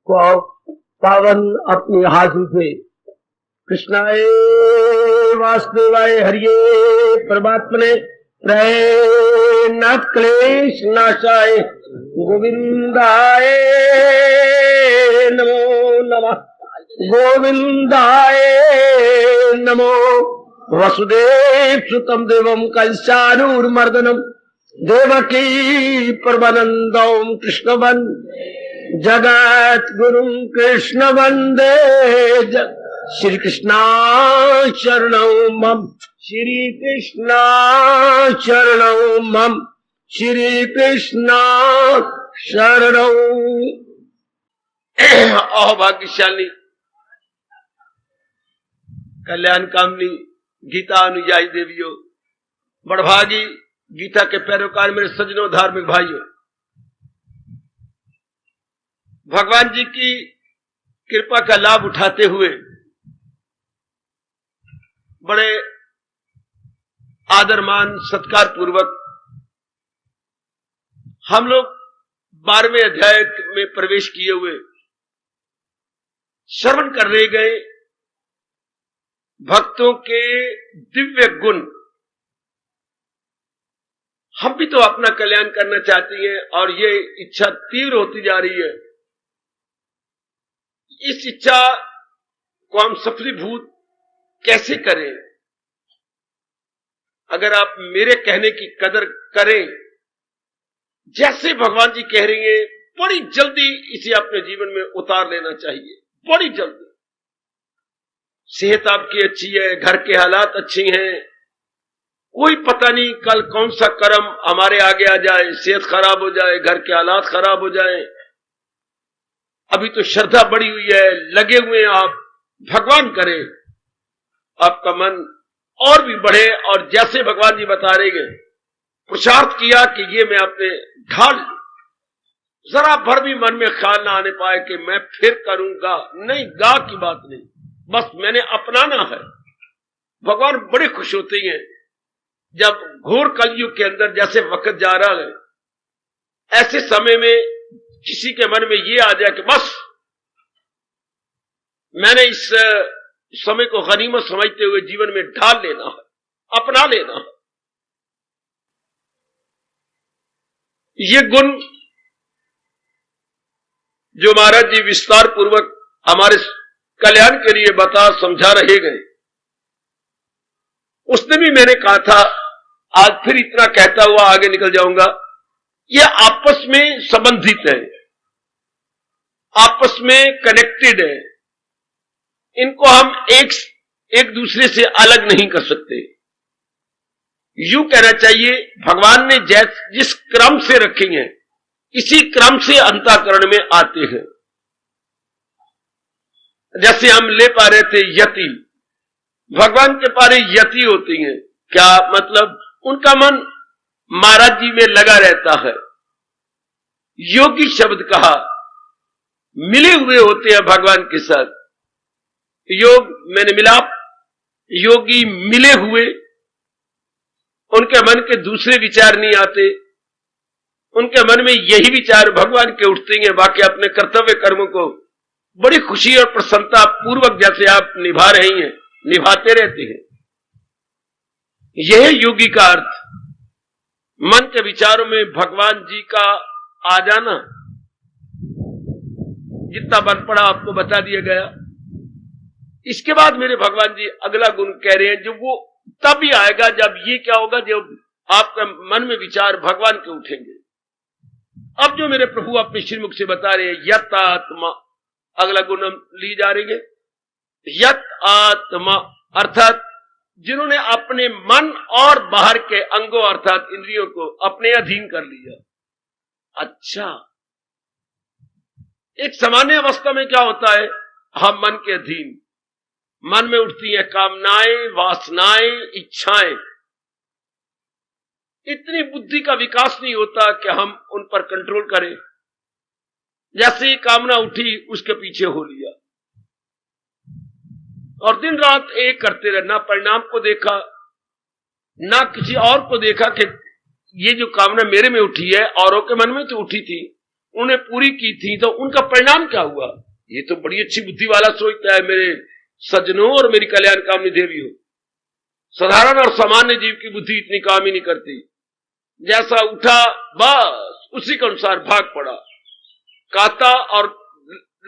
को पावन अपनी हाथों से कृष्णाय वासुदेवाय हरिये परमात्मने प्रय न क्लेश नाशाय गोविंदाय नमो नमः गोविंदाय नमो वसुदेव सुतम देवम कंसानूर्मर्दनम देवकी परमानंदम कृष्ण जगत गुरु कृष्ण वंदे श्री कृष्णा शरणौ मम श्री कृष्णा शरणौ मम श्री कृष्णा शरणौ। अभाग्यशाली कल्याण कामनी गीता अनुयायी देवियों, बड़भागी गीता के पैरोकार मेरे सज्जनों धार्मिक भाइयों, भगवान जी की कृपा का लाभ उठाते हुए बड़े आदर मान सत्कार पूर्वक हम लोग 12वें अध्याय में प्रवेश किए हुए श्रवण कर रहे गए भक्तों के दिव्य गुण। हम भी तो अपना कल्याण करना चाहती हैं और ये इच्छा तीव्र होती जा रही है। इस इच्छा को हम सफलीभूत कैसे करें? अगर आप मेरे कहने की कदर करें, जैसे भगवान जी कह रही हैं, बड़ी जल्दी इसे अपने जीवन में उतार लेना चाहिए, बड़ी जल्दी। सेहत आपकी अच्छी है, घर के हालात अच्छी हैं, कोई पता नहीं कल कौन सा कर्म हमारे आगे आ जाए, सेहत खराब हो जाए, घर के हालात खराब हो जाए। अभी तो श्रद्धा बढ़ी हुई है, लगे हुए आप, भगवान करे आपका मन और भी बढ़े। और जैसे भगवान जी बता रहे हैं, पुरुषार्थ किया कि ये मैं अपने ढाल, जरा भर भी मन में ख्याल ना आने पाए कि मैं फिर करूंगा, नहीं, गा की बात नहीं, बस मैंने अपनाना है। भगवान बड़े खुश होते हैं जब घोर कलयुग के अंदर जैसे वक्त जा रहा है, ऐसे समय में किसी के मन में ये आ जाए कि बस मैंने इस समय को गनीमत समझते हुए जीवन में ढाल लेना है, अपना लेना है। ये गुण जो महाराज जी विस्तार पूर्वक हमारे कल्याण के लिए बता समझा रहे गए, उसने भी मैंने कहा था, आज फिर इतना कहता हुआ आगे निकल जाऊंगा। ये आपस में संबंधित है, आपस में कनेक्टेड है, इनको हम एक दूसरे से अलग नहीं कर सकते। यूं कहना चाहिए, भगवान ने जिस क्रम से रखे हैं, इसी क्रम से अंतःकरण में आते हैं। जैसे हम ले पा रहे थे यति, भगवान के पारे यति होती हैं, क्या मतलब? उनका मन महाराज जी में लगा रहता है। योगी शब्द कहा, मिले हुए होते हैं भगवान के साथ। योग मैंने मिलाप, योगी मिले हुए, उनके मन के दूसरे विचार नहीं आते, उनके मन में यही विचार भगवान के उठते हैं। बाकी अपने कर्तव्य कर्मों को बड़ी खुशी और प्रसन्नता पूर्वक जैसे आप निभा रही हैं, निभाते रहते हैं। यह योगी का अर्थ, मन के विचारों में भगवान जी का आ जाना। जितना बन पड़ा आपको बता दिया गया। इसके बाद मेरे भगवान जी अगला गुण कह रहे हैं, जो वो तब ही आएगा जब ये क्या होगा, जब आपका मन में विचार भगवान के उठेंगे। अब जो मेरे प्रभु अपने श्रीमुख से बता रहे हैं, यत आत्मा, अगला गुण हम ली जा रही है। यत आत्मा अर्थात जिन्होंने अपने मन और बाहर के अंगों अर्थात इंद्रियों को अपने अधीन कर लिया। अच्छा, एक सामान्य अवस्था में क्या होता है, हम मन के अधीन, मन में उठती हैं कामनाएं, वासनाएं, इच्छाएं। इतनी बुद्धि का विकास नहीं होता कि हम उन पर कंट्रोल करें। जैसे ही कामना उठी, उसके पीछे हो लिया और दिन रात एक करते रहे। ना परिणाम को देखा, ना किसी और को देखा कि ये जो कामना मेरे में उठी है, औरों के मन में तो उठी थी, उन्हें पूरी की थी, तो उनका परिणाम क्या हुआ? ये तो बड़ी अच्छी बुद्धि वाला सोचता है मेरे सज्जनों और मेरी कल्याण कामनी देवियों। साधारण और सामान्य जीव की बुद्धि इतनी काम ही नहीं करती। जैसा उठा बस उसी के अनुसार भाग पड़ा, काता और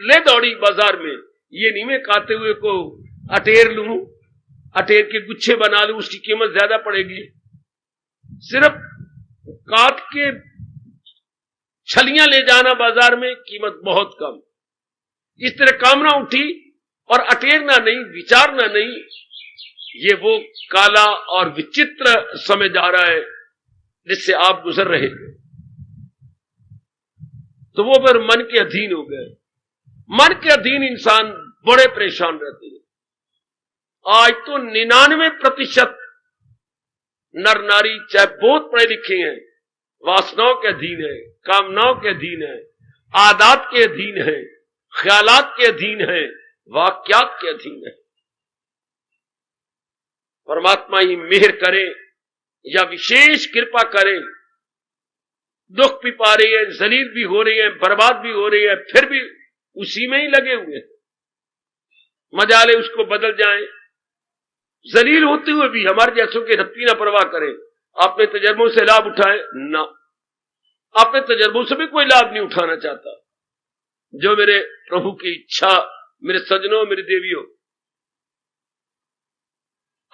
ले दौड़ी बाजार में। ये नहीं मैं काते हुए को अटेर लूं, अटेर के गुच्छे बना लूं, उसकी कीमत ज्यादा पड़ेगी। सिर्फ काट के छलियां ले जाना बाजार में, कीमत बहुत कम। इस तरह कामना उठी और अटेरना नहीं, विचारना नहीं, ये वो काला और विचित्र समय जा रहा है जिससे आप गुजर रहे थे। तो वो फिर मन के अधीन हो गए। मन के अधीन इंसान बड़े परेशान रहते हैं। आज तो 99% नर नारी चाहे बहुत पढ़े लिखे हैं, वासनाओं के अधीन है, कामनाओं के अधीन है, आदात के अधीन है, ख्यालात के अधीन है, वाक्यात के अधीन है। परमात्मा ही मेहर करे या विशेष कृपा करे। दुख भी पा रही है, जलील भी हो रही है, बर्बाद भी हो रही है, फिर भी उसी में ही लगे हुए। मजाले उसको बदल जाए। जलील होते हुए भी हमारे जैसों के रत्ती ना परवाह करें। अपने तजर्बों से लाभ उठाए ना, अपने तजर्बों से भी कोई लाभ नहीं उठाना चाहता। जो मेरे प्रभु की इच्छा, मेरे सज्जनों, मेरी देवियों,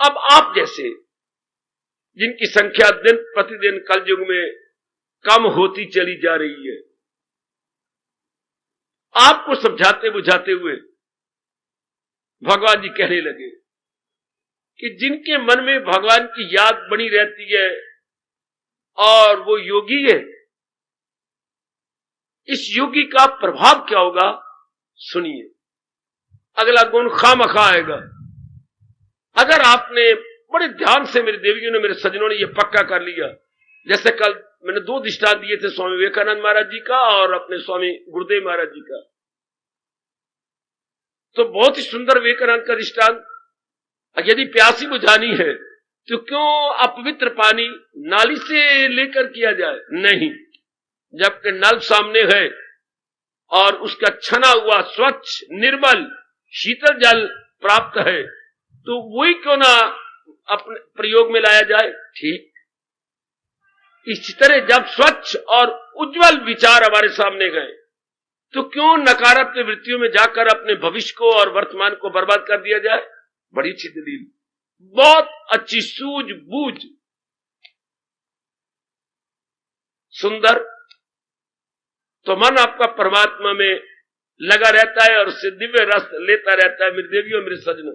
अब आप जैसे जिनकी संख्या दिन प्रतिदिन कलयुग में कम होती चली जा रही है, आपको समझाते बुझाते हुए भगवान जी कहने लगे कि जिनके मन में भगवान की याद बनी रहती है और वो योगी है, इस योगी का प्रभाव क्या होगा सुनिए। अगला गुण खामखा आएगा। अगर आपने बड़े ध्यान से, मेरे देवियों ने, मेरे सज्जनों ने ये पक्का कर लिया, जैसे कल मैंने 2 दृष्टांत दिए थे, स्वामी विवेकानंद महाराज जी का और अपने स्वामी गुरुदेव महाराज जी का। तो बहुत ही सुंदर विवेकानंद का दृष्टांत। यदि प्यासी बुझानी है तो क्यों अपवित्र पानी नाली से लेकर किया जाए? नहीं, जबकि नल सामने है और उसका छना हुआ स्वच्छ निर्मल शीतल जल प्राप्त है, तो वही क्यों ना अपने प्रयोग में लाया जाए। ठीक इसी तरह जब स्वच्छ और उज्जवल विचार हमारे सामने गए, तो क्यों नकारात्मक वृत्तियों में जाकर अपने भविष्य को और वर्तमान को बर्बाद कर दिया जाए। बड़ी अच्छी दलील, बहुत अच्छी सूझबूझ, सुंदर। तो मन आपका परमात्मा में लगा रहता है और उससे दिव्य रस लेता रहता है। मेरी देवियों, मेरे सज्जनों,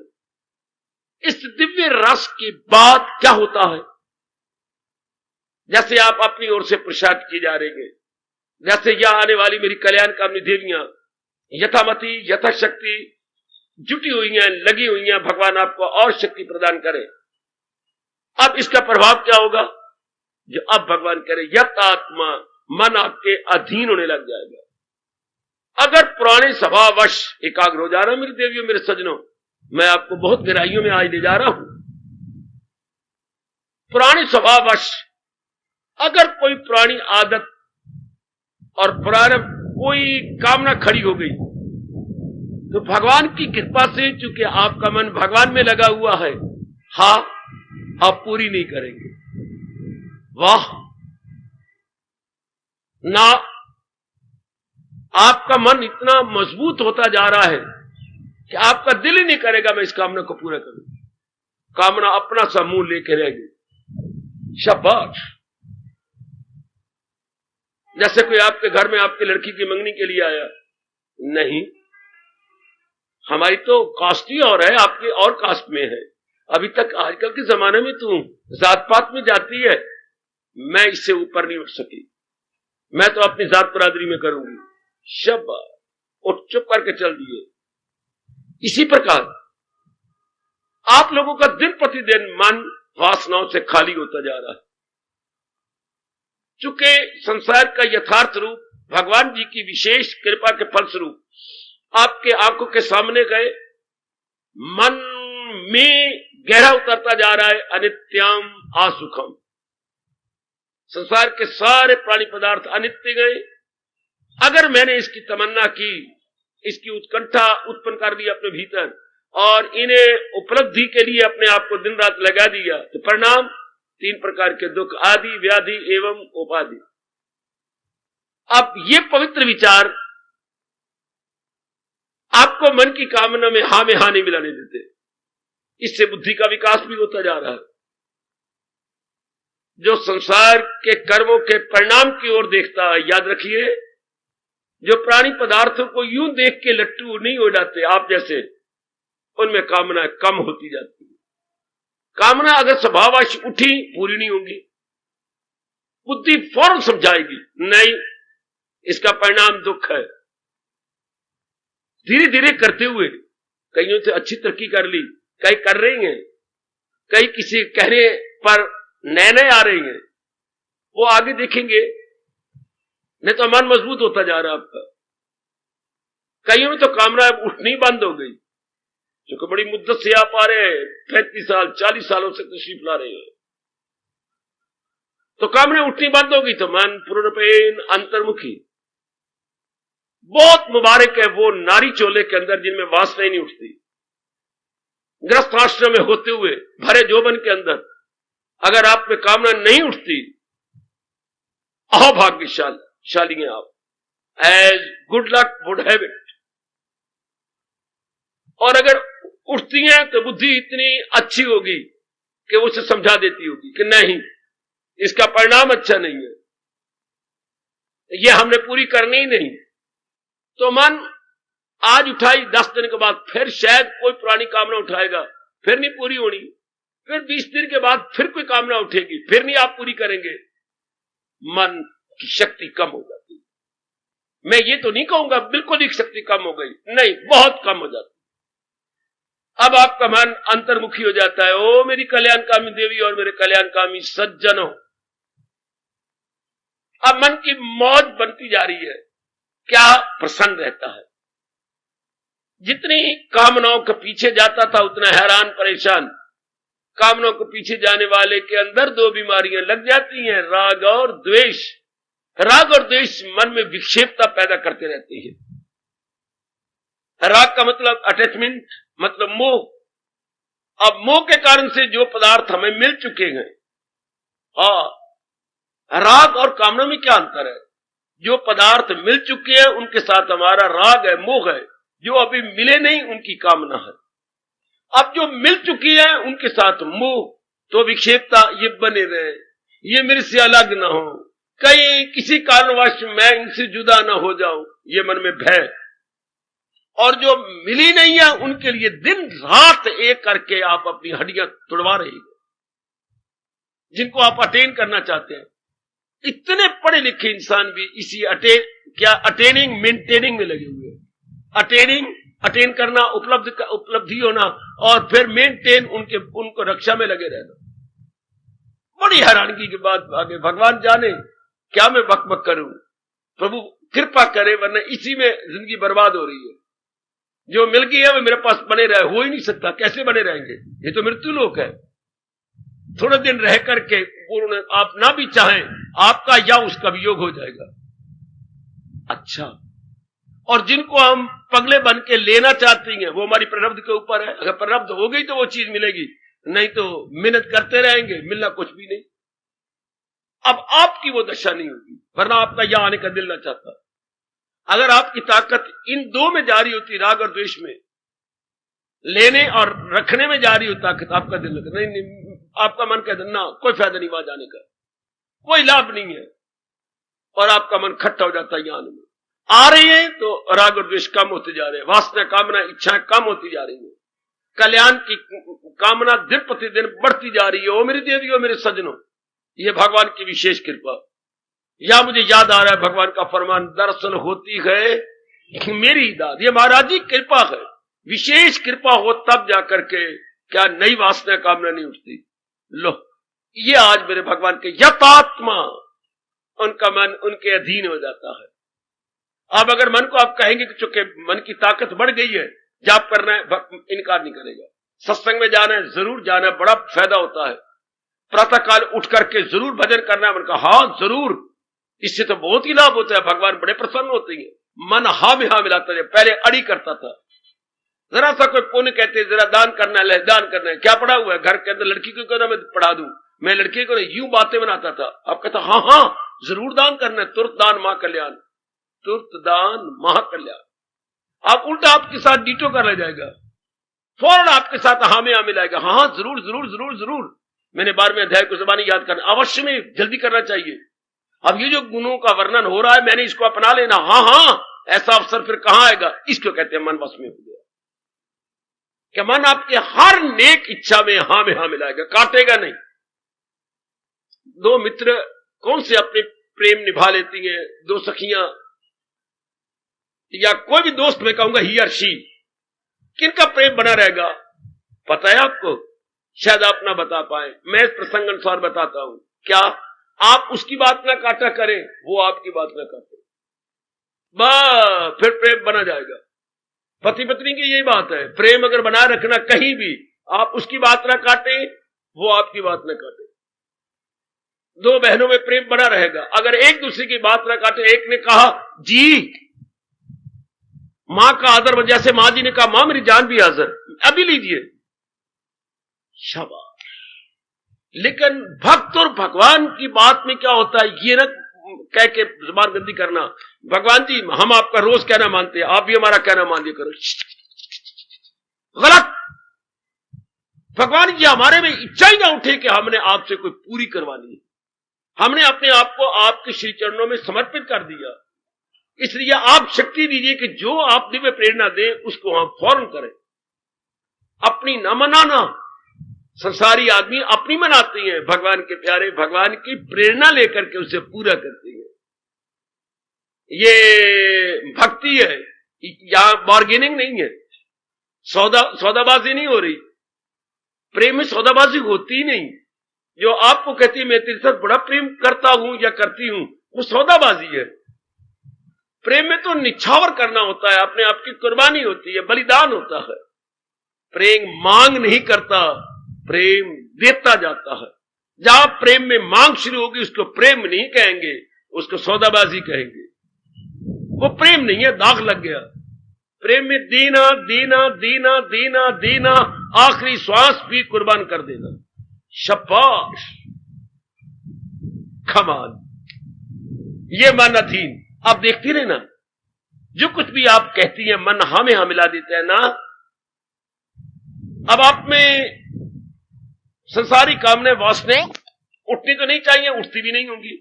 इस दिव्य रस के बाद क्या होता है? जैसे आप अपनी ओर से प्रसाद किए जा रहे हैं, जैसे यह आने वाली मेरी कल्याण कामनी देवियां यथामति यथाशक्ति जुटी हुई हैं, लगी हुई हैं, भगवान आपको और शक्ति प्रदान करे। अब इसका प्रभाव क्या होगा? जो अब भगवान करे, यत आत्मा, मन आपके अधीन होने लग जाएगा। अगर पुराने स्वभाववश एकाग्र हो जा रहा है, मेरी देवियों, मेरे सज्जनों, मैं आपको बहुत गहराइयों में आज ले जा रहा हूं। पुराने स्वभाववश अगर कोई पुरानी आदत और पुराना कोई कामना खड़ी हो गई, तो भगवान की कृपा से, चूंकि आपका मन भगवान में लगा हुआ है, हाँ, आप पूरी नहीं करेंगे। वाह ना, आपका मन इतना मजबूत होता जा रहा है कि आपका दिल ही नहीं करेगा मैं इस कामना को पूरा करूं। कामना अपना समूह लेके रहेगी। शाबाश। जैसे कोई आपके घर में आपकी लड़की की मंगनी के लिए आया, नहीं, हमारी तो कास्ट ही और है, आपकी और कास्ट में है। अभी तक आजकल के जमाने में तू जात पात में जाती है, मैं इससे ऊपर नहीं उठ सकी, मैं तो अपनी जात बरादरी में करूंगी। शाबाश, उठ चुप करके चल दिए। इसी प्रकार आप लोगों का दिन प्रतिदिन मन वासनाओं से खाली होता जा रहा है। चूंकि संसार का यथार्थ रूप भगवान जी की विशेष कृपा के फलस्वरूप आपके आंखों के सामने गए, मन में गहरा उतरता जा रहा है। अनित्यम असुखम, संसार के सारे प्राणी पदार्थ अनित्य गए, अगर मैंने इसकी तमन्ना की, इसकी उत्कंठा उत्पन्न कर ली अपने भीतर और इन्हें उपलब्धि के लिए अपने आप को दिन रात लगा दिया, तो परिणाम 3 प्रकार के दुख, आदि, व्याधि एवं उपाधि। अब ये पवित्र विचार आपको मन की कामना में हाँ नहीं मिलाने देते। इससे बुद्धि का विकास भी होता जा रहा है। जो संसार के कर्मों के परिणाम की ओर देखता है, याद रखिए, जो प्राणी पदार्थों को यूं देख के लट्टू नहीं हो जाते आप जैसे, उनमें कामना कम होती जाती है। कामना अगर स्वभाववश उठी, पूरी नहीं होगी। बुद्धि फौरन समझाएगी, नहीं, इसका परिणाम दुख है। धीरे धीरे करते हुए कईयों से अच्छी तरक्की कर ली, कई कर रही हैं, कई किसी कहने पर नए आ रही हैं, वो आगे देखेंगे। नहीं तो मन मजबूत होता जा रहा है आपका। कईयों में तो कामना उठनी बंद हो गई, क्योंकि बड़ी मुद्दत से आप आ रहे हैं, 35 साल 40 सालों से तशरीफ ला रहे हैं, तो कामना उठनी बंद हो गई, तो मन पूर्णपेन अंतर्मुखी। बहुत मुबारक है वो नारी चोले के अंदर जिनमें वासना नहीं उठती। गृहस्थ आश्रम में होते हुए भरे जोबन के अंदर अगर आप में कामना नहीं उठती, अभाग्यशाली हैं आप, as good luck would have it. और अगर उठती हैं तो बुद्धि इतनी अच्छी होगी कि उसे समझा देती होगी कि नहीं, इसका परिणाम अच्छा नहीं है, यह हमने पूरी करनी ही नहीं। तो मन आज उठाई, 10 दिन के बाद फिर शायद कोई पुरानी कामना उठाएगा, फिर नहीं पूरी होनी, फिर 20 दिन के बाद फिर कोई कामना उठेगी, फिर नहीं आप पूरी करेंगे। मन की शक्ति कम हो जाती है। मैं ये तो नहीं कहूंगा बिल्कुल ही शक्ति कम हो गई, नहीं, बहुत कम हो जाती। अब आपका मन अंतर्मुखी हो जाता है। ओ मेरी कल्याणकामी देवी और मेरे कल्याणकामी सज्जनों, अब मन की मौज बनती जा रही है। क्या प्रसन्न रहता है। जितनी कामनाओं के पीछे जाता था उतना हैरान परेशान। कामनाओं के पीछे जाने वाले के अंदर 2 बीमारियां लग जाती हैं, राग और द्वेष। राग और द्वेष मन में विक्षेपता पैदा करते रहते हैं। राग का मतलब अटैचमेंट, मतलब मोह। अब मोह के कारण से जो पदार्थ हमें मिल चुके हैं, राग और कामना में क्या अंतर है? जो पदार्थ मिल चुके हैं उनके साथ हमारा राग है, मोह है। जो अभी मिले नहीं उनकी कामना है। अब जो मिल चुकी है उनके साथ मोह, तो विक्षेपता ये बने रहे, ये मेरे से अलग ना हो, कहीं किसी कारणवश मैं इनसे जुदा ना हो जाऊं, ये मन में भय। और जो मिली नहीं है उनके लिए दिन रात एक करके आप अपनी हड्डियां तुड़वा रहे हैं, जिनको आप अटेन करना चाहते हैं। इतने पढ़े लिखे इंसान भी इसी अटेनिंग मेंटेनिंग में लगे हुए हैं। अटेन करना, उपलब्धि होना, और फिर मेंटेन उनको रक्षा में लगे रहना। बड़ी हैरानगी की बात। आगे भगवान जाने क्या मैं बक करूं, प्रभु कृपा करे, वरना इसी में जिंदगी बर्बाद हो रही है। जो मिल गई है वो मेरे पास बने रहे, हो ही नहीं सकता। कैसे बने रहेंगे? ये तो मृत्यु लोक है। थोड़े दिन रह करके पूर्ण आप ना भी चाहें, आपका या उसका भी योग हो जाएगा। अच्छा, और जिनको हम पगले बन के लेना चाहती हैं वो हमारी प्रारब्ध के ऊपर है। अगर प्रारब्ध हो गई तो वो चीज मिलेगी, नहीं तो मेहनत करते रहेंगे, मिलना कुछ भी नहीं। अब आपकी वो दशा नहीं होगी, वरना आपका यहां आने का दिल ना चाहता। अगर आपकी ताकत इन 2 में जारी होती, राग और द्वेष में, लेने और रखने में जारी हो ताकत, आपका दिल लगता नहीं, आपका मन कहता ना, कोई फायदा नहीं वहां जाने का, कोई लाभ नहीं है, और आपका मन खट्टा हो जाता है। यहां में आ रही है तो राग और द्वेष कम होते जा रहे हैं, वासना, कामना, इच्छाएं कम होती जा रही है, कल्याण की कामना दिन प्रतिदिन बढ़ती जा रही है। ओ मेरी देवी, ओ मेरे सज्जनों, ये भगवान की विशेष कृपा। या मुझे याद आ रहा है भगवान का फरमान, दरअसल होती है मेरी दाद, ये महाराज जी कृपा है। विशेष कृपा हो तब जाकर के क्या नई वासना कामना नहीं उठती। लो, ये आज मेरे भगवान के यथात्मा, उनका मन उनके अधीन हो जाता है। अब अगर मन को आप कहेंगे कि चूंकि मन की ताकत बढ़ गई है, जाप करना है, इनकार नहीं करेगा। सत्संग में जाना है, जरूर जाना है, बड़ा फायदा होता है। प्रातः काल उठ करके जरूर भजन करना है मन का, हाँ जरूर। इससे तो बहुत ही लाभ होता है, भगवान बड़े प्रसन्न होते हैं। मन हा में हा मिलाता है, पहले अड़ी करता था, जरा सा कोई पुण्य कहते जरा दान करना है, दान करना है, क्या पड़ा हुआ है घर के अंदर, लड़की को क्यों ना मैं पढ़ा दूं, मैं लड़की को यूं बातें बनाता था। अब कहता हाँ हाँ जरूर दान करना है, तुरंत दान महा कल्याण, तुरंत दान महा कल्याण। आप उल्टा आपके साथ डीटो कर ले जाएगा, फौरन आपके साथ हाँ में हाँ मिलाएगा, हाँ हाँ जरूर जरूर जरूर जरूर। मैंने 12वें अध्याय को ज़बानी याद करना, अवश्य में जल्दी करना चाहिए। अब ये जो गुणों का वर्णन हो रहा है, मैंने इसको अपना लेना, हाँ हाँ ऐसा अवसर फिर कहां आएगा। इसको कहते हैं मन वश में हो गया, कि मन आपके हर नेक इच्छा में हाँ मिलाएगा, काटेगा नहीं। दो मित्र कौन से अपने प्रेम निभा लेती हैं, दो सखियां या कोई भी दोस्त, मैं कहूंगा ही और शी, किनका प्रेम बना रहेगा पता है आपको? शायद आप ना बता पाए, मैं इस प्रसंग अनुसार बताता हूं। क्या आप उसकी बात ना काटा करें, वो आपकी बात ना काटे, फिर प्रेम बना जाएगा। पति पत्नी की यही बात है, प्रेम अगर बनाए रखना कहीं भी, आप उसकी बात ना काटे, वो आपकी बात ना काटे। दो बहनों में प्रेम बना रहेगा अगर एक दूसरे की बात ना काटे। एक ने कहा जी, मां का आदर, जैसे मां जी ने कहा मां मेरी जान भी हाजिर, अभी लीजिए, शाबाश। लेकिन भक्त और भगवान की बात में क्या होता है, ये ना कह के जुबान गंदी करना, भगवान जी हम आपका रोज कहना मानते हैं, आप भी हमारा कहना मान लिया करो, गलत। भगवान जी हमारे में इच्छा ही ना उठे कि हमने आपसे कोई पूरी करवानी है, हमने अपने आप को आपके श्री चरणों में समर्पित कर दिया। इसलिए आप शक्ति दीजिए कि जो आप दिव्य प्रेरणा दें उसको हम फौरन करें, अपनी न मनाना। संसारी आदमी अपनी मनाते हैं, भगवान के प्यारे भगवान की प्रेरणा लेकर के उसे पूरा करते हैं। ये भक्ति है, यहां बार्गेनिंग नहीं है, सौदाबाजी नहीं हो रही। प्रेम में सौदाबाजी होती ही नहीं। जो आपको कहती है मैं तेरे साथ बड़ा प्रेम करता हूं या करती हूं, वो सौदाबाजी है। प्रेम में तो निछावर करना होता है, अपने आप की कुर्बानी होती है, बलिदान होता है। प्रेम मांग नहीं करता, प्रेम देता जाता है। जहां प्रेम में मांग शुरू होगी उसको प्रेम नहीं कहेंगे, उसको सौदाबाजी कहेंगे। वो प्रेम नहीं है, दाग लग गया। प्रेम में देना देना देना देना देना, आखिरी श्वास भी कुर्बान कर देना। शाबाश, कमाल। ये मन अधीन। आप देखती रहे ना, जो कुछ भी आप कहती हैं मन हाँ में हाँ मिला देता है ना। अब आप में संसारी कामने वासने उठनी तो नहीं चाहिए, उठती भी नहीं होंगी,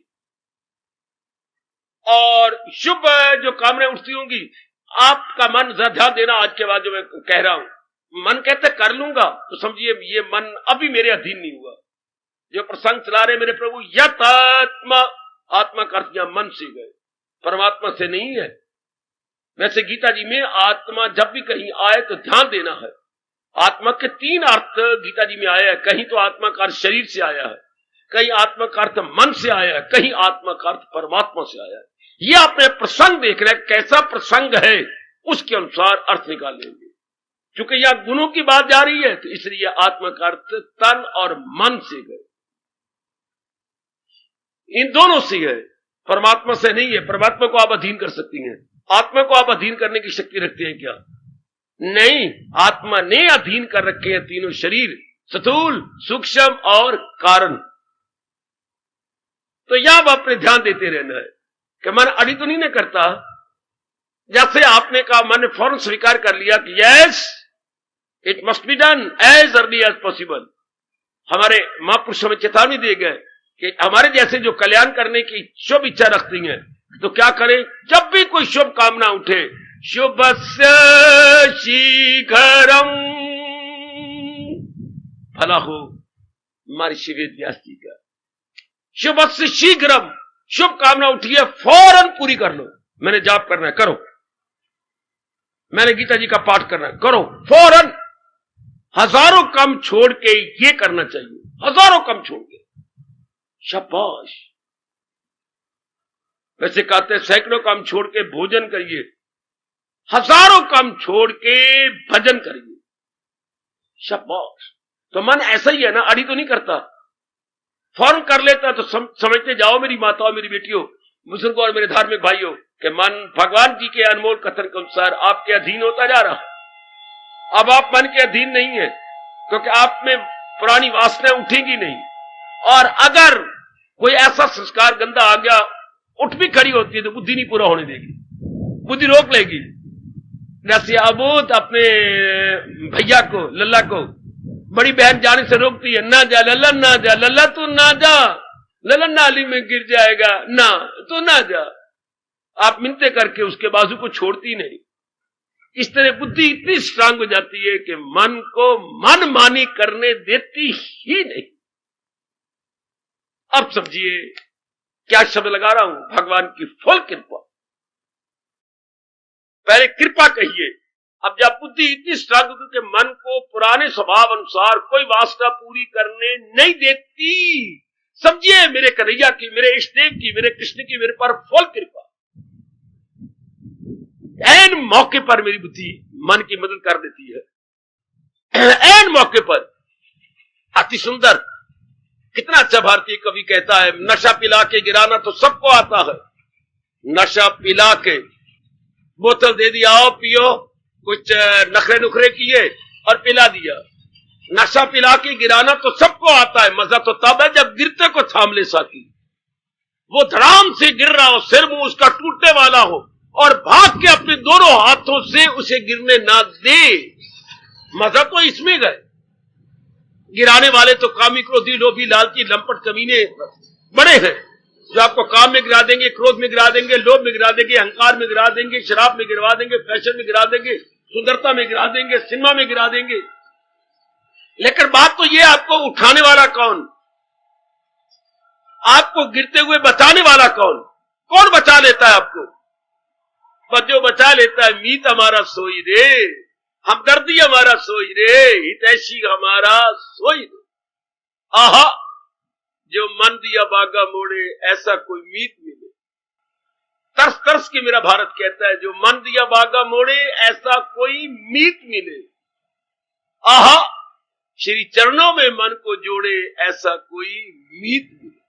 और शुभ जो कामने उठती होंगी, आपका मन जरा ध्यान देना आज के बाद जो मैं कह रहा हूं। मन कहते कर लूंगा तो समझिए ये मन अभी मेरे अधीन नहीं हुआ। जो प्रसंग चला रहे मेरे प्रभु, यत आत्मा, आत्मा का अर्थ यहां मन से गए, परमात्मा से नहीं है। वैसे गीता जी में आत्मा जब भी कहीं आए तो ध्यान देना है। आत्मा के 3 अर्थ गीता जी में आया है। कहीं तो आत्मा का अर्थ शरीर से आया है, कहीं आत्मा का अर्थ मन से आया है, कहीं आत्मा का अर्थ परमात्मा से आया है। ये आपने प्रसंग देख रहे हैं, कैसा प्रसंग है उसके अनुसार अर्थ निकाल लेंगे। क्योंकि यहां गुणों की बात जा रही है तो इसलिए आत्मा का अर्थ तन और मन से गए, इन दोनों से है, परमात्मा से नहीं है। परमात्मा को आप अधीन कर सकती हैं, आत्मा को आप अधीन करने की शक्ति रखते हैं क्या? नहीं, आत्मा ने अधीन कर रखे हैं तीनों शरीर, स्थूल, सूक्ष्म और कारण। तो यह आप अपने ध्यान देते रहना है कि मन अड़ी तो नहीं न करता। जैसे आपने कहा, मन ने फौरन स्वीकार कर लिया कि yes it must be done as early as possible. हमारे महापुरुष हमें चेतावनी दे गए कि हमारे जैसे जो कल्याण करने की शुभ इच्छा रखती हैं तो क्या करें, जब भी कोई शुभ कामना उठे, शुभस्य शीघ्रम, भला हो महर्षि वेद व्यास जी का, शुभस्य शीघ्रम, शुभ कामना उठी है फौरन पूरी कर लो। मैंने जाप करना है, करो। मैंने गीता जी का पाठ करना है, करो फौरन। हजारों काम छोड़ के ये करना चाहिए, हजारों काम छोड़ के। शाबाश। वैसे कहते हैं सैकड़ों काम छोड़ के भोजन करिए, हजारों काम छोड़ के भजन करिए। शाबाश। तो मन ऐसा ही है ना, अड़ी तो नहीं करता, फौरन कर लेता। तो समझते जाओ मेरी माताओं, मेरी बेटियों, बुजुर्गों और मेरे धार्मिक भाइयों के मन भगवान जी के अनमोल कथन के अनुसार आपके अधीन होता जा रहा है। अब आप मन के अधीन नहीं है, क्योंकि आप में पुरानी वासनाएं उठेंगी नहीं। और अगर कोई ऐसा संस्कार गंदा आ गया, उठ भी खड़ी होती है, तो बुद्धि नहीं पूरा होने देगी, बुद्धि रोक लेगी। जैसे अबूद अपने भैया को, लल्ला को, बड़ी बहन जाने से रोकती है, ना जा लल्ला, ना जा लल्ला, तू ना जा, लल्ला नाली में गिर जाएगा, ना तू ना जा। आप मिन्नतें करके उसके बाजू को छोड़ती नहीं। इस तरह बुद्धि इतनी स्ट्रांग हो जाती है कि मन को मनमानी करने देती ही नहीं। अब समझिए क्या शब्द लगा रहा हूं, भगवान की फुल कृपा। पहले कृपा कहिए। अब जब बुद्धि इतनी स्ट्रांग होती कि मन को पुराने स्वभाव अनुसार कोई वासना पूरी करने नहीं देती, समझिए मेरे कन्हैया की, मेरे इष्टदेव की, मेरे कृष्ण की मेरे पर फुल कृपा। ऐन मौके पर मेरी बुद्धि मन की मदद कर देती है, ऐन मौके पर। अति सुंदर, कितना अच्छा भारतीय कवि कहता है, नशा पिला के गिराना तो सबको आता है। नशा पिला के बोतल दे दिया, आओ पियो, कुछ नखरे नुखरे किए और पिला दिया। नशा पिला के गिराना तो सबको आता है, मजा तो तब है जब गिरते को थाम ले साकी। वो धड़ाम से गिर रहा हो, सिर मुंह उसका टूटने वाला हो, और भाग के अपने दोनों हाथों से उसे गिरने ना दे। मजा तो इसमें गए। गिराने वाले तो कामी, क्रोधी, लोभी, लालची, लंपट, कमीने बड़े हैं, जो आपको काम में गिरा देंगे, क्रोध में गिरा देंगे, लोभ में गिरा देंगे, अहंकार में गिरा देंगे, शराब में गिरवा देंगे, फैशन में गिरा देंगे, सुंदरता में गिरा देंगे, सिनेमा में गिरा देंगे। लेकिन बात तो ये, आपको उठाने वाला कौन, आपको गिरते हुए बचाने वाला कौन? कौन बचा लेता है आपको? जो बचा लेता है, मीत हमारा सोई रे, हमदर्दी हमारा सोई रे, हितैषी हमारा सोई रे। आहा, जो मन दिया बागा मोड़े, ऐसा कोई मीत मिले। तरस तरस के मेरा भारत कहता है, जो मन दिया बागा मोड़े, ऐसा कोई मीत मिले। आहा, श्री चरणों में मन को जोड़े, ऐसा कोई मीत मिले।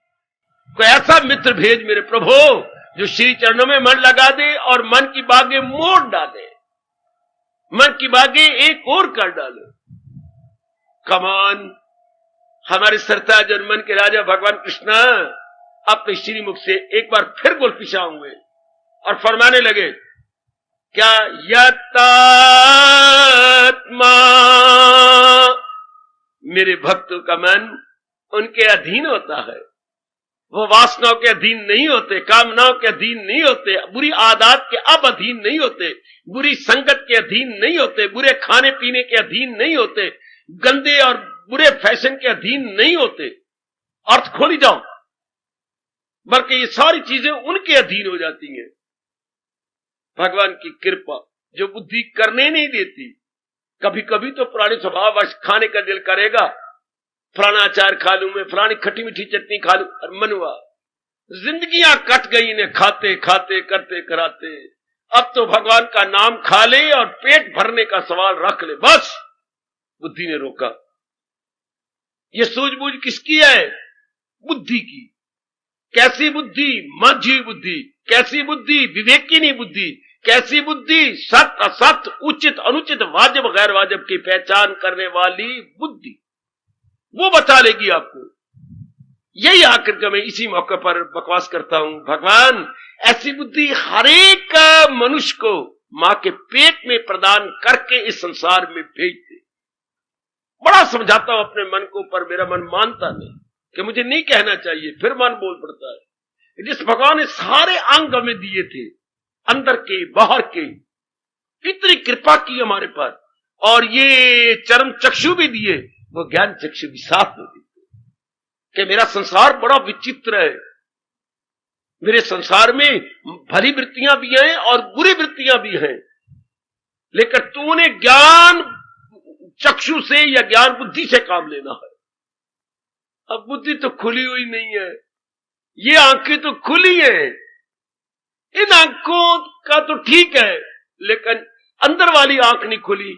कोई ऐसा मित्र भेज मेरे प्रभु, जो श्री चरणों में मन लगा दे और मन की बागें मोड़ डाले, मन की बागें एक और कर डाले। कमान, हमारे सरताज और मन के राजा भगवान कृष्ण अपने श्रीमुख से एक बार फिर गोल पिछा हुए और फरमाने लगे, क्या यतात्मा मेरे भक्तों का मन उनके अधीन होता है। वो वासनाओं के अधीन नहीं होते, कामनाओं के अधीन नहीं होते, बुरी आदत के अब अधीन नहीं होते, बुरी संगत के अधीन नहीं होते, बुरे खाने पीने के अधीन नहीं होते, गंदे और बुरे फैशन के अधीन नहीं होते। अर्थ खोली जाओ, बल्कि ये सारी चीजें उनके अधीन हो जाती हैं। भगवान की कृपा जो बुद्धि करने नहीं देती। कभी कभी तो पुराने स्वभाव खाने का दिल करेगा, फलाना अचार खा लूं मैं, फलानी खट्टी मीठी चटनी खा लूं, और मनवा जिंदगियां कट गई ने खाते खाते करते कराते। अब तो भगवान का नाम खा ले और पेट भरने का सवाल रख ले, बस। बुद्धि ने रोका। ये सूझबूझ किसकी है? बुद्धि की। कैसी बुद्धि? माझी बुद्धि। कैसी बुद्धि? विवेकिनी बुद्धि। कैसी बुद्धि? सत्य असत्य, उचित अनुचित, वाजिब गैर वाजिब की पहचान करने वाली बुद्धि। वो बता लेगी आपको। यही आखिर का मैं इसी मौके पर बकवास करता हूं, भगवान ऐसी बुद्धि हर एक मनुष्य को मां के पेट में प्रदान करके इस संसार में भेज दे। बड़ा समझाता हूं अपने मन को, पर मेरा मन मानता नहीं कि मुझे नहीं कहना चाहिए, फिर मन बोल पड़ता है। जिस भगवान ने सारे अंग हमें दिए थे, अंदर के बाहर के, इतनी कृपा की हमारे पर, और ये चरम चक्षु भी दिए, वो ज्ञान चक्षु भी साथ में देते कि मेरा संसार बड़ा विचित्र है। मेरे संसार में भली वृत्तियां भी हैं और बुरी वृत्तियां भी हैं, लेकिन तूने ज्ञान चक्षु से या ज्ञान बुद्धि से काम लेना है। अब बुद्धि तो खुली हुई नहीं है, ये आंखें तो खुली हैं, इन आंखों का तो ठीक है, लेकिन अंदर वाली आंख नहीं खुली।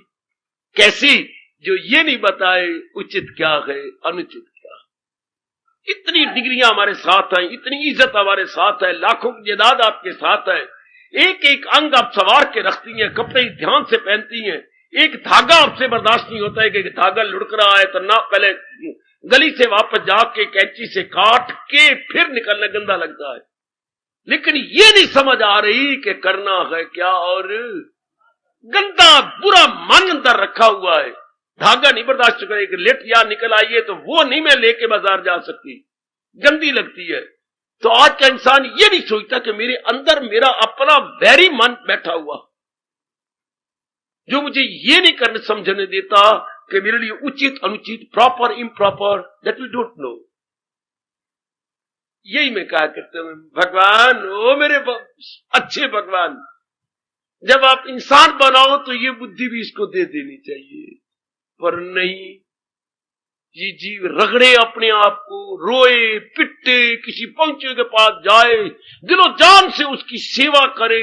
कैसी? जो ये नहीं बताए उचित क्या है, अनुचित क्या। इतनी डिग्रियां हमारे साथ हैं, इतनी इज्जत हमारे साथ है, लाखों की जायदाद आपके साथ है, एक एक अंग आप सवार के रखती हैं, कपड़े ध्यान से पहनती हैं, एक धागा आपसे बर्दाश्त नहीं होता है कि धागा लुढ़क रहा है तो ना पहले गली से वापस जाके कैंची से काट के फिर निकलना गंदा लगता है। लेकिन ये नहीं समझ आ रही कि करना है क्या, और गंदा बुरा मन अंदर रखा हुआ है, धागा नहीं बर्दाश्त करेगी, लेट या निकल आई है तो वो नहीं मैं लेके बाजार जा सकती, गंदी लगती है। तो आज का इंसान ये नहीं सोचता कि मेरे अंदर मेरा अपना वैरी मन बैठा हुआ, जो मुझे ये नहीं करने समझने देता कि मेरे लिए उचित अनुचित, proper improper, that we don't know. यही मैं कहा करता हूं, भगवान ओ मेरे अच्छे भगवान, जब आप इंसान बनाओ तो ये बुद्धि भी इसको दे देनी चाहिए, पर नहीं, ये जीव रगड़े अपने आप को, रोए पिटे, किसी पंछी के पास जाए, दिलो जान से उसकी सेवा करे,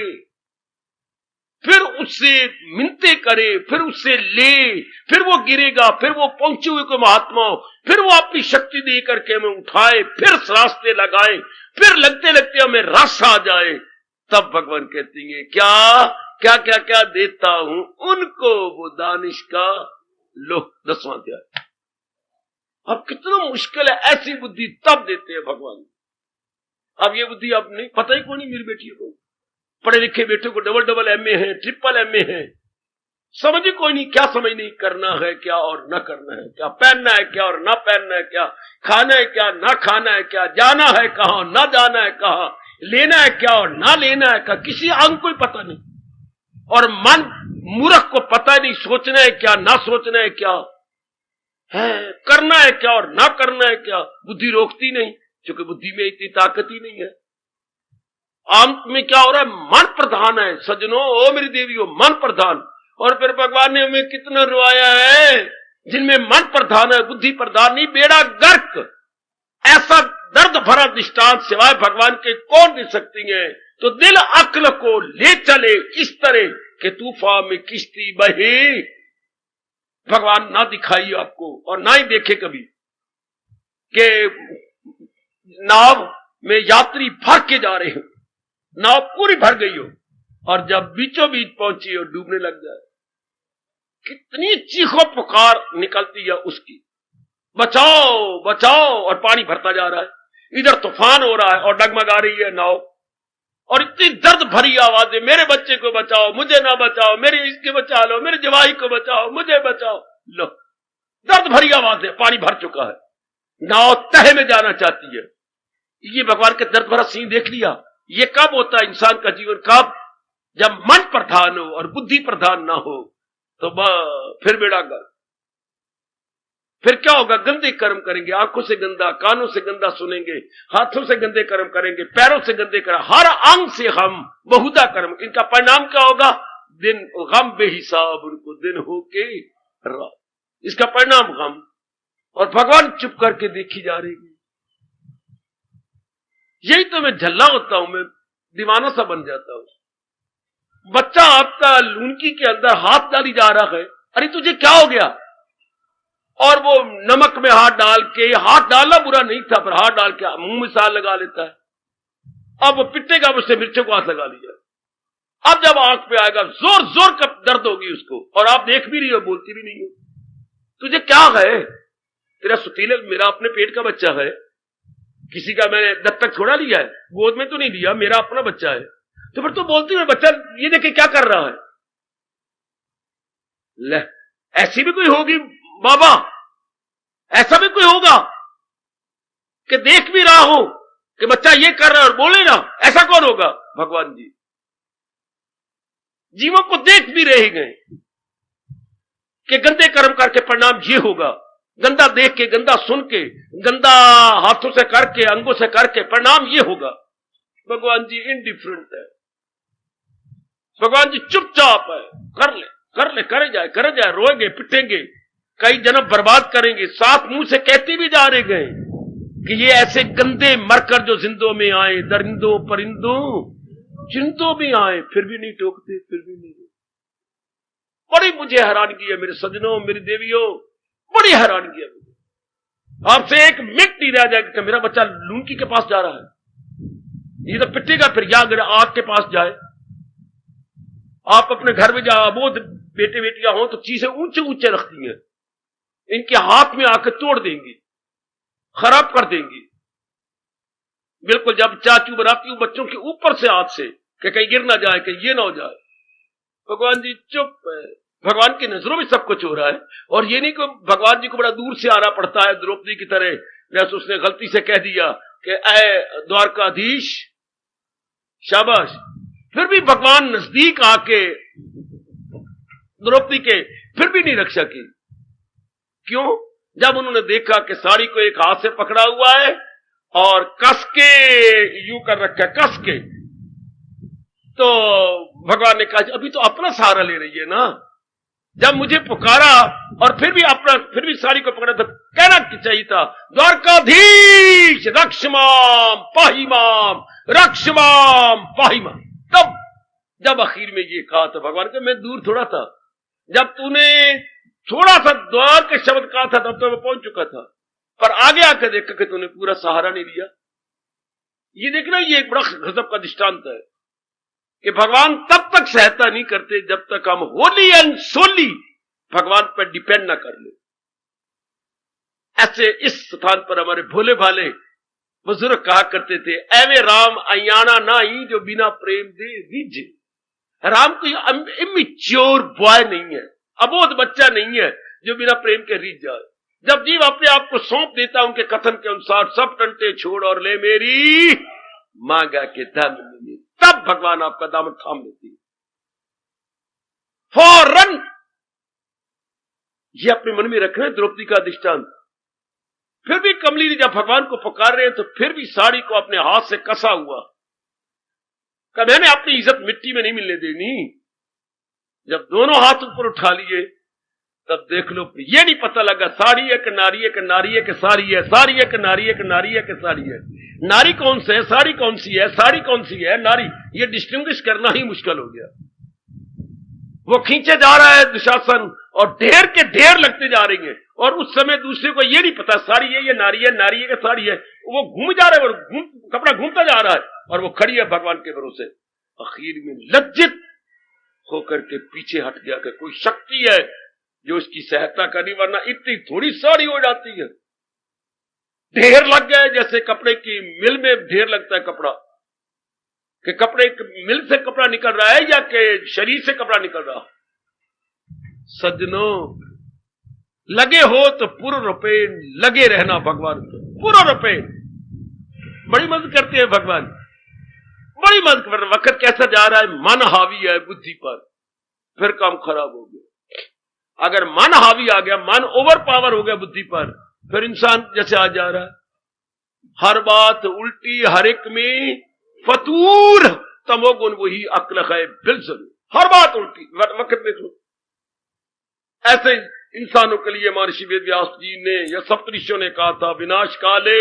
फिर उससे मिन्नतें करे, फिर उससे ले, फिर वो गिरेगा, फिर वो पहुंचे हुए को महात्मा, फिर वो अपनी शक्ति दे करके हमें उठाए, फिर रास्ते लगाए, फिर लगते लगते हमें रस आ जाए, तब भगवान कहती है क्या क्या क्या क्या देता हूं उनको वो दानिश का लो 10वां अध्याय। अब कितना मुश्किल है, ऐसी बुद्धि तब देते हैं भगवान। अब ये बुद्धि अब नहीं, पता ही कौन नहीं मेरी बेटी को, पढ़े लिखे बेटे को डबल एमए है, ट्रिपल एमए है, समझ ही कोई नहीं, क्या समझ नहीं, करना है क्या और ना करना है क्या, पहनना है क्या और ना पहनना है क्या, खाना है क्या ना खाना है क्या, जाना है कहां ना जाना है कहां, लेना है क्या और ना लेना है क्या, किसी अंग को ही पता नहीं। और मन मूर्ख को पता नहीं सोचना है क्या ना सोचना है क्या है, करना है क्या और ना करना है क्या, बुद्धि रोकती नहीं, क्योंकि बुद्धि में इतनी ताकत ही नहीं है। अंत में क्या हो रहा है, मन प्रधान है सज्जनों, ओ मेरी देवियों, मन प्रधान। और फिर भगवान ने हमें कितना रुआया है जिनमें मन प्रधान है, बुद्धि प्रधान नहीं, बेड़ा गर्क। ऐसा दर्द भरा दृष्टांत सिवाय भगवान के कौन दे सकती है। तो दिल अक्ल को ले चले इस तरह कि तूफान में किश्ती बहे, भगवान ना दिखाई आपको और ना ही देखे कभी कि नाव में यात्री भर के जा रहे हो, नाव पूरी भर गई हो और जब बीचों बीच पहुंची और डूबने लग जाए, कितनी चीखों पुकार निकलती है उसकी, बचाओ बचाओ, और पानी भरता जा रहा है, इधर तूफान हो रहा है और डगमगा रही है नाव, और इतनी दर्द भरी आवाजें, मेरे बच्चे को बचाओ, मुझे ना बचाओ, मेरे इसके बचा लो, मेरे जवाई को बचाओ, मुझे बचाओ। लो, दर्द भरी आवाजें, पानी भर चुका है, नाव तहे में जाना चाहती है। ये भगवान के दर्द भरा सीन देख लिया। ये कब होता है इंसान का जीवन, कब, जब मन प्रधान हो और बुद्धि प्रधान ना हो, तो फिर बेड़ा गर्क। फिर क्या होगा, गंदे कर्म करेंगे, आंखों से गंदा, कानों से गंदा सुनेंगे, हाथों से गंदे कर्म करेंगे, पैरों से गंदे कर्म, हर अंग से हम बहुधा कर्म। इनका परिणाम क्या होगा, दिन गम बेहिसाब उनको दिन हो के रात, इसका परिणाम गम। और भगवान चुप करके देखी जा रही है। यही तो मैं झल्ला होता हूं, मैं दीवाना सा बन जाता हूं। बच्चा आपका लूनकी के अंदर हाथ डाली जा रहा है, अरे तुझे क्या हो गया, और वो नमक में हाथ डाल के, हाथ डालना बुरा नहीं था पर हाथ डाल के मुंह में साल लगा लेता है। अब वो पिटेगा, मुझसे मिर्चों को हाथ लगा लिया। अब जब आंख पे आएगा, जोर जोर का दर्द होगी उसको, और आप देख भी रही हो, बोलती भी नहीं हो। तुझे क्या है, तेरा सुतीले, मेरा अपने पेट का बच्चा है, किसी का मैंने दत्तक छोड़ा लिया है, गोद में तो नहीं लिया, मेरा अपना बच्चा है। तो फिर तो बोलती है, बच्चा ये देखे क्या कर रहा है। ले, ऐसी भी कोई होगी बाबा, ऐसा भी कोई होगा कि देख भी रहा हो कि बच्चा ये कर रहा है और बोले ना, ऐसा कौन होगा। भगवान जी जीवों को देख भी रहे गए कि गंदे कर्म करके परिणाम ये होगा, गंदा देख के, गंदा सुन के, गंदा हाथों से करके, अंगों से करके परिणाम ये होगा। भगवान जी इनडिफरेंट है, भगवान जी चुपचाप है, कर ले कर ले, करे जाए, रोएंगे पिटेंगे, कई जन्म बर्बाद करेंगे, साथ मुंह से कहते भी जा रहे गए कि ये ऐसे गंदे मरकर जो जिंदों में आए, दरिंदों परिंदों जिंदों में आए, फिर भी नहीं टोकते, फिर भी नहीं। बड़ी मुझे हैरानगी है मेरे सज्जनों, मेरी देवियों, बड़ी हैरानगी है मुझे। आपसे एक मिनट नहीं रह जाएगा कि मेरा बच्चा लुंकी के पास जा रहा है, ये तो पिटेगा फिर, या अगर आग के पास जाए। आप अपने घर में जाओ, अबोध बेटे बेटियां हो तो चीजें ऊंचे ऊंचे रखती हैं, इनके हाथ में आकर तोड़ देंगी, खराब कर देंगी। बिल्कुल जब चाचू बनाती हूं बच्चों के ऊपर से हाथ से कि कहीं गिर ना जाए, कहीं ये ना हो जाए। भगवान जी चुप है, भगवान की नजरों में सब कुछ हो रहा है। और ये नहीं कि भगवान जी को बड़ा दूर से आना पड़ता है द्रौपदी की तरह, जैसे उसने गलती से कह दिया कि ऐ द्वारकाधीश, शाबाश। फिर भी भगवान नजदीक आके द्रौपदी के फिर भी नहीं रक्षा की। क्यों? जब उन्होंने देखा कि साड़ी को एक हाथ से पकड़ा हुआ है और कस के यूं कर रखा है, कस के, तो भगवान ने कहा अभी तो अपना सहारा ले रही है ना, जब मुझे पुकारा और फिर भी साड़ी को पकड़ा, तो कहना चाहिए था द्वारकाधीश रक्षमाम पाहिमाम, रक्षमाम पाहिमाम। तब जब आखिर में ये कहा था भगवान के, मैं दूर थोड़ा था, जब तूने थोड़ा सा द्वार के शब्द कहा था तब तो मैं पहुंच चुका था, पर आगे आकर देखा कि तूने पूरा सहारा नहीं लिया। ये देखना, ये एक बड़ा गजब का दृष्टांत है कि भगवान तब तक सहायता नहीं करते जब तक हम होली एंड सोली भगवान पर डिपेंड ना कर ले। ऐसे इस स्थान पर हमारे भोले भाले बुजुर्ग कहा करते थे, एवे राम अयाना नाही जो बिना प्रेम दे रिझे। राम कोई इमेच्योर बॉय नहीं है, अबोध बच्चा नहीं है जो बिना प्रेम के रिझ जाए। जब जीव अपने आप को सौंप देता उनके कथन के अनुसार, सब टंटे छोड़ और ले मेरी मांगा के धन मिले, तब भगवान आपका दामन थाम लेती है फौरन। ये अपने मन में रखना है द्रौपदी का दृष्टांत। फिर भी कमली जब भगवान को पुकार रहे हैं तो फिर भी साड़ी को अपने हाथ से कसा हुआ, कि मैंने अपनी इज्जत मिट्टी में नहीं मिलने देनी। जब दोनों हाथ ऊपर उठा लिए तब देख लो, ये नहीं पता लगा साड़ी है कि नारी है, कि नारी है कि साड़ी है, साड़ी है कि नारी है, कि नारी है कि साड़ी है। नारी कौन से है, साड़ी कौन सी है, साड़ी कौन सी है, नारी, ये डिस्टिंग्विश करना ही मुश्किल हो गया। वो खींचे जा रहा है दुशासन और ढेर के ढेर लगते जा रही है, और उस समय दूसरे को ये नहीं पता साड़ी है, ये नारी है, नारी है कि साड़ी है। वो घूम जा रहा है और कपड़ा घूमता जा रहा है और वो खड़ी है भगवान के भरोसे। आखिर में लज्जित होकर के पीछे हट गया कि कोई शक्ति है जो उसकी सहायता करनी, वरना इतनी थोड़ी साड़ी हो जाती है। ढेर लग गए जैसे कपड़े की मिल में ढेर लगता है कपड़ा, कि कपड़े मिल से कपड़ा निकल रहा है या कि शरीर से कपड़ा निकल रहा। सज्जनों, लगे हो तो पूर्ण रुपए लगे रहना भगवान को, पूर्ण रुपए। बड़ी मदद करते हैं भगवान, बड़ी मदद कर। वक्त कैसा जा रहा है, मन हावी है बुद्धि पर, फिर काम खराब हो गया। अगर मन हावी आ गया, मन ओवर पावर हो गया बुद्धि पर, फिर इंसान जैसे आ जा रहा है, हर बात उल्टी, हर एक में फतूर, तमोगुण वही अक्ल है बिल्कुल, हर बात उल्टी। वक्त देख लो, ऐसे इंसानों के लिए महर्षि वेदव्यास जी ने या सप्तऋषियों ने कहा था, विनाश काले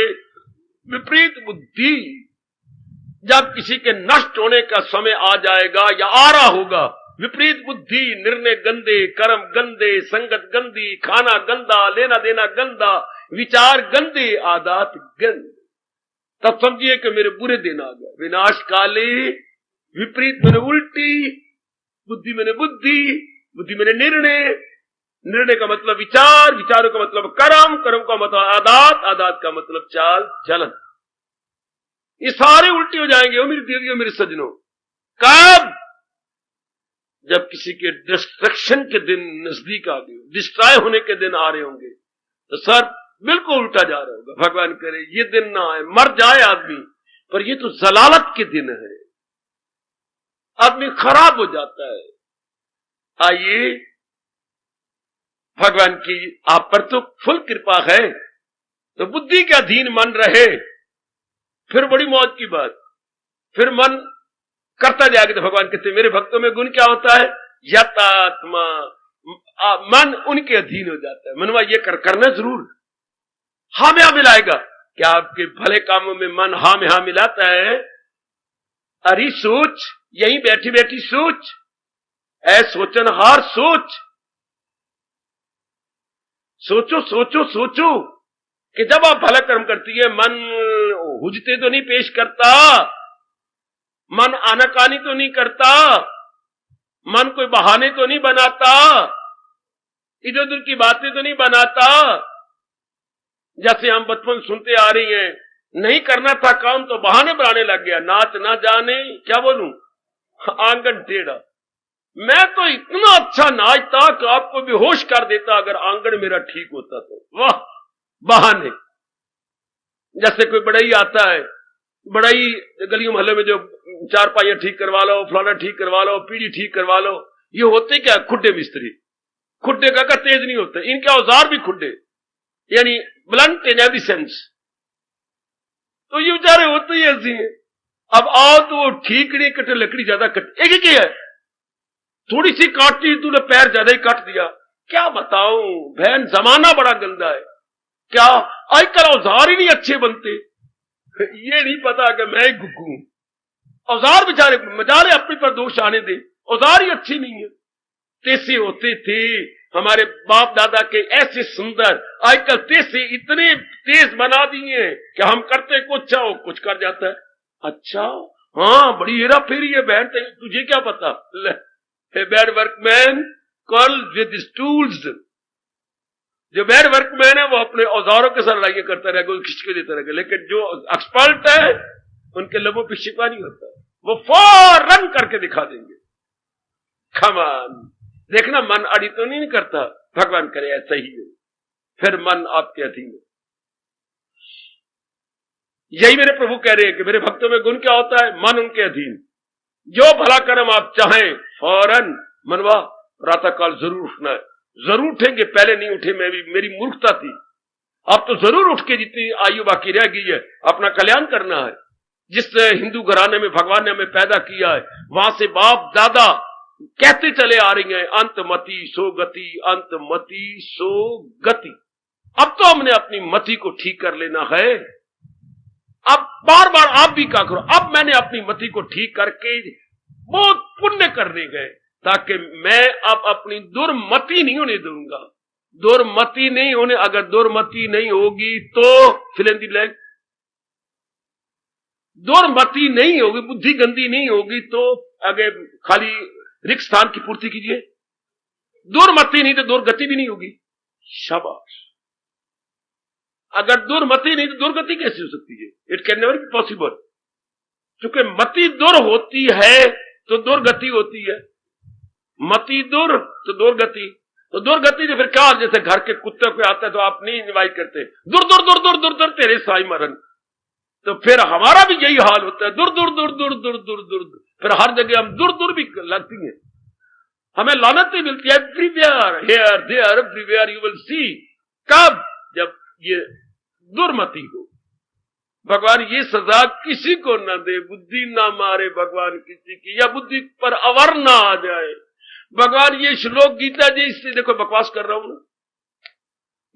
विपरीत बुद्धि। जब किसी के नष्ट होने का समय आ जाएगा या आ रहा होगा, विपरीत बुद्धि, निर्णय गंदे, कर्म गंदे, संगत गंदी, खाना गंदा, लेना देना गंदा, विचार गंदे, आदत गंद, तब समझिए कि मेरे बुरे दिन आ गए। विनाश काले विपरीत मैंने उल्टी, बुद्धि मैंने बुद्धि, बुद्धि मैंने निर्णय, निर्णय का मतलब विचार, विचारों का मतलब कर्म, कर्म का मतलब आदत, आदत का मतलब चाल चलन। ये सारे उल्टे हो जाएंगे मेरी देवियों, मेरे सज्जनों। कब? जब किसी के डिस्ट्रक्शन के दिन नजदीक आ गए, डिस्ट्रॉय होने के दिन आ रहे होंगे, तो सर बिल्कुल उल्टा जा रहा होगा। भगवान करे ये दिन ना आए, मर जाए आदमी, पर ये तो जलालत के दिन है, आदमी खराब हो जाता है। आइए, भगवान की आप पर तो फुल कृपा है, तो बुद्धि के अधीन मन रहे, फिर बड़ी मौज की बात। फिर मन करता जाएगा तो भगवान कहते मेरे भक्तों में गुण क्या होता है, यतात्मा, मन उनके अधीन हो जाता है। मनवा ये करना जरूर, हाँ में हाँ मिलाएगा। क्या आपके भले कामों में मन हाँ में हाँ मिलाता है? अरे सोच, यहीं बैठी बैठी सोच, ऐ सोचनहार सोच, सोचो सोचो सोचो कि जब आप भला कर्म करती है, मन हुजते तो नहीं पेश करता, मन आनाकानी तो नहीं करता, मन कोई बहाने तो नहीं बनाता, इधर उधर की बातें तो नहीं बनाता। जैसे हम बचपन सुनते आ रही हैं, नहीं करना था काम तो बहाने बनाने लग गया, नाच ना जाने क्या बोलूं, आंगन टेढ़ा। मैं तो इतना अच्छा नाचता कि आपको बेहोश कर देता अगर आंगन मेरा ठीक होता तो। वाह, बहाने। जैसे कोई बड़ाई आता है, बड़ाई गलियों मोहल्ले में जो चारपाइयां ठीक करवा लो, फलाना ठीक करवा लो, पीढ़ी ठीक करवा लो, ये होते क्या, खुड्डे मिस्त्री। खुड्डे का तेज नहीं होते, इनके औजार भी खुड्डे, यानी ब्लंट इन एवरी सेंस। तो ये बेचारे होते ही ऐसे हैं। अब आओ तो वो ठीक नहीं कटे, लकड़ी ज्यादा कट, एक ही है, थोड़ी सी काटती तूने पैर ज्यादा ही काट दिया। क्या बताऊं बहन, जमाना बड़ा गंदा है। क्या आजकल औजार ही नहीं अच्छे बनते, ये नहीं पता कि मैं ही गुग्गू। औजार बेचारे मजाले अपने पर दोष आने दे, औजार ही अच्छी नहीं है। तेसे होते थे हमारे बाप दादा के ऐसे सुंदर, आजकल तेसे इतने तेज बना दिए कि हम करते कुछ चाहो कुछ कर जाता है। अच्छा हाँ, बड़ी हेरा फेरी है बहन, तुझे क्या पता। Bad workman curl with tools. जो बैड वर्कमैन है वो अपने औजारों के साथ लड़ाई करता रहेगा, खिंचके देता रहेगा, लेकिन जो एक्सपर्ट है उनके लबों पे शिकवा नहीं होता, वो फौरन करके दिखा देंगे। कमान देखना, मन अड़ी तो नहीं करता, भगवान करे ऐसा ही है, फिर मन आपके अधीन है। यही मेरे प्रभु कह रहे हैं कि मेरे भक्तों में गुण क्या होता है, मन उनके अधीन। जो भला कर्म आप चाहें फौरन मनवा, प्रातःकाल जरूर उठना है, जरूर उठेंगे। पहले नहीं उठे, मैं भी, मेरी मूर्खता थी। अब तो जरूर उठ के जितनी आयु बाकी रह गई है अपना कल्याण करना है। जिस हिंदू घराने में भगवान ने हमें पैदा किया है, वहां से बाप दादा कहते चले आ रही हैं, अंतमति सो गति, अंतमति सो गति। अब तो हमने अपनी मति को ठीक कर लेना है। अब बार बार आप भी क्या करो, अब मैंने अपनी मति को ठीक करके बहुत पुण्य करने गए, ताकि मैं अब अपनी दुर्मति नहीं होने दूंगा। दुर्मति नहीं होने, अगर दुर्मति नहीं होगी तो फिल इन द ब्लैंक, दुर्मति नहीं होगी, बुद्धि गंदी नहीं होगी तो आगे खाली रिक्त स्थान की पूर्ति कीजिए। दुर्मति नहीं तो दुर्गति भी नहीं होगी। शाबाश। अगर दुर्मति नहीं तो दुर्गति कैसे हो सकती है? It can never be possible. क्योंकि मति दुर होती है तो दुर्गति होती है, मति दुर तो दुर्गति। तो दुर्गति तो फिर क्या, जैसे घर के कुत्ते पे आता है तो आप नहीं इन्वाइट करते, दुर दुर दुर दुर दुर दुर तेरे साई मरन। तो फिर हमारा भी यही हाल होता है, दुर दुर दुर दुर दुर दुर दुर। फिर हर जगह हम दुर दुर भी लगती हैं, हमें लानत भी मिलती है। Everywhere, here there everywhere you will see. कब? जब ये दुर्मति हो। भगवान ये सजा किसी को न दे, बुद्धि ना मारे भगवान किसी की, या बुद्धि पर अवर ना आ जाए। भगवान ये श्लोक गीता जी से, देखो बकवास कर रहा हूं ना,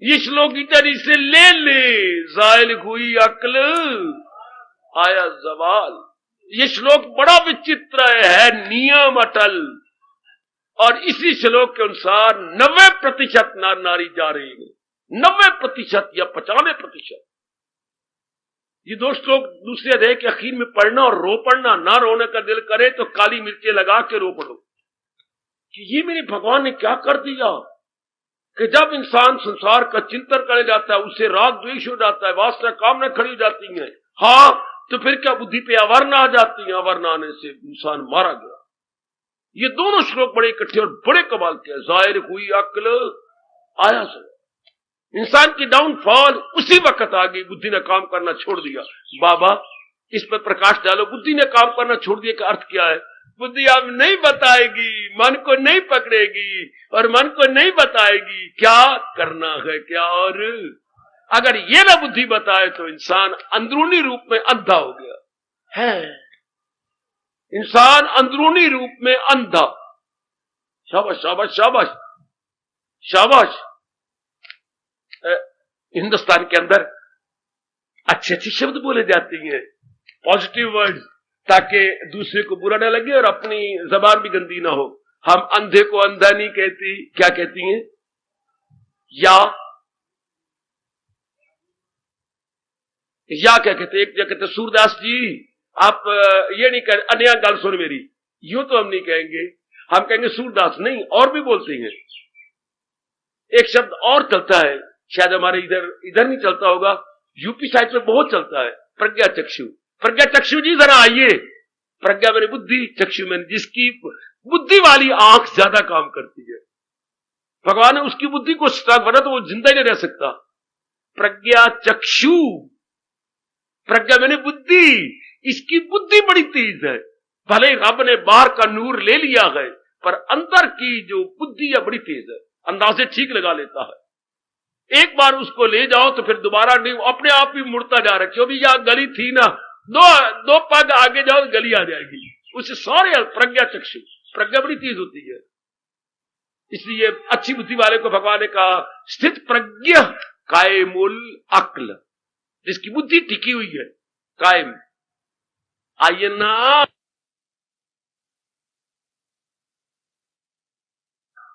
ये श्लोक गीता जी से ले जायल हुई अक्ल आया जवाल। ये श्लोक बड़ा विचित्र है, नियम अटल। और इसी श्लोक के अनुसार 90% नर नारी जा रही है, 90% या 95%। ये दो श्लोक दूसरे अध्याय के आखिर में पढ़ना और रो पढ़ना। ना रोने का दिल करे तो काली मिर्चें लगा के रो पड़ो कि ये मेरे भगवान ने क्या कर दिया। कि जब इंसान संसार का चिंतन करे जाता है, उसे राग द्वेष हो जाता है, वासना कामना खड़ी हो जाती है। हाँ, तो फिर क्या बुद्धि पे अवर्ण आ जाती है, अवर्ण आने से इंसान मारा गया। ये दोनों श्लोक बड़े इकट्ठे और बड़े कमाल के। जाहिर हुई अक्ल आया से, इंसान की डाउनफॉल उसी वक्त आ गई, बुद्धि ने काम करना छोड़ दिया। बाबा इस पर प्रकाश डालो, बुद्धि ने काम करना छोड़ दिया का अर्थ क्या है? बुद्धि अब नहीं बताएगी, मन को नहीं पकड़ेगी और मन को नहीं बताएगी क्या करना है क्या। और अगर ये ना बुद्धि बताए तो इंसान अंदरूनी रूप में अंधा हो गया है। इंसान अंदरूनी रूप में अंधा। शाबाश शाबाश शाबाश शाबाश। हिंदुस्तान के अंदर अच्छे अच्छे शब्द बोले जाते हैं, पॉजिटिव वर्ड्स, ताकि दूसरे को बुरा ना लगे और अपनी जबान भी गंदी ना हो। हम अंधे को अंधा नहीं कहती, क्या कहती हैं? या या क्या कहते, एक जगह कहते सूरदास जी आप ये नहीं कह, अन्य गल सुन मेरी, यूं तो हम नहीं कहेंगे, हम कहेंगे सूरदास नहीं, और भी बोलते हैं। एक शब्द और चलता है, शायद हमारे इधर नहीं चलता होगा, यूपी साइड में बहुत चलता है, प्रज्ञा चक्षु। प्रज्ञा चक्षु जी जरा आइए। प्रज्ञा मैंने बुद्धि, चक्षु मैंने जिसकी बुद्धि वाली आंख ज्यादा काम करती है, भगवान ने उसकी बुद्धि को स्ट्रांग बना तो वो जिंदा ही नहीं रह सकता। प्रज्ञा चक्षु, प्रज्ञा मैंने बुद्धि, इसकी बुद्धि बड़ी तेज है। भले रब ने बाहर का नूर ले लिया है, पर अंदर की जो बुद्धि है बड़ी तेज है, अंदाजे ठीक लगा लेता है। एक बार उसको ले जाओ तो फिर दोबारा नहीं, अपने आप ही मुड़ता जा रहा है। क्यों भी यहां गली थी ना, दो पग आगे जाओ गली आ जाएगी। उससे सारे प्रज्ञा चक्षु, प्रज्ञा बड़ी तेज होती है। इसलिए अच्छी बुद्धि वाले को भगवान ने कहा स्थित प्रज्ञ कायमुल अक्ल, जिसकी बुद्धि टिकी हुई है कायम। आइए ना,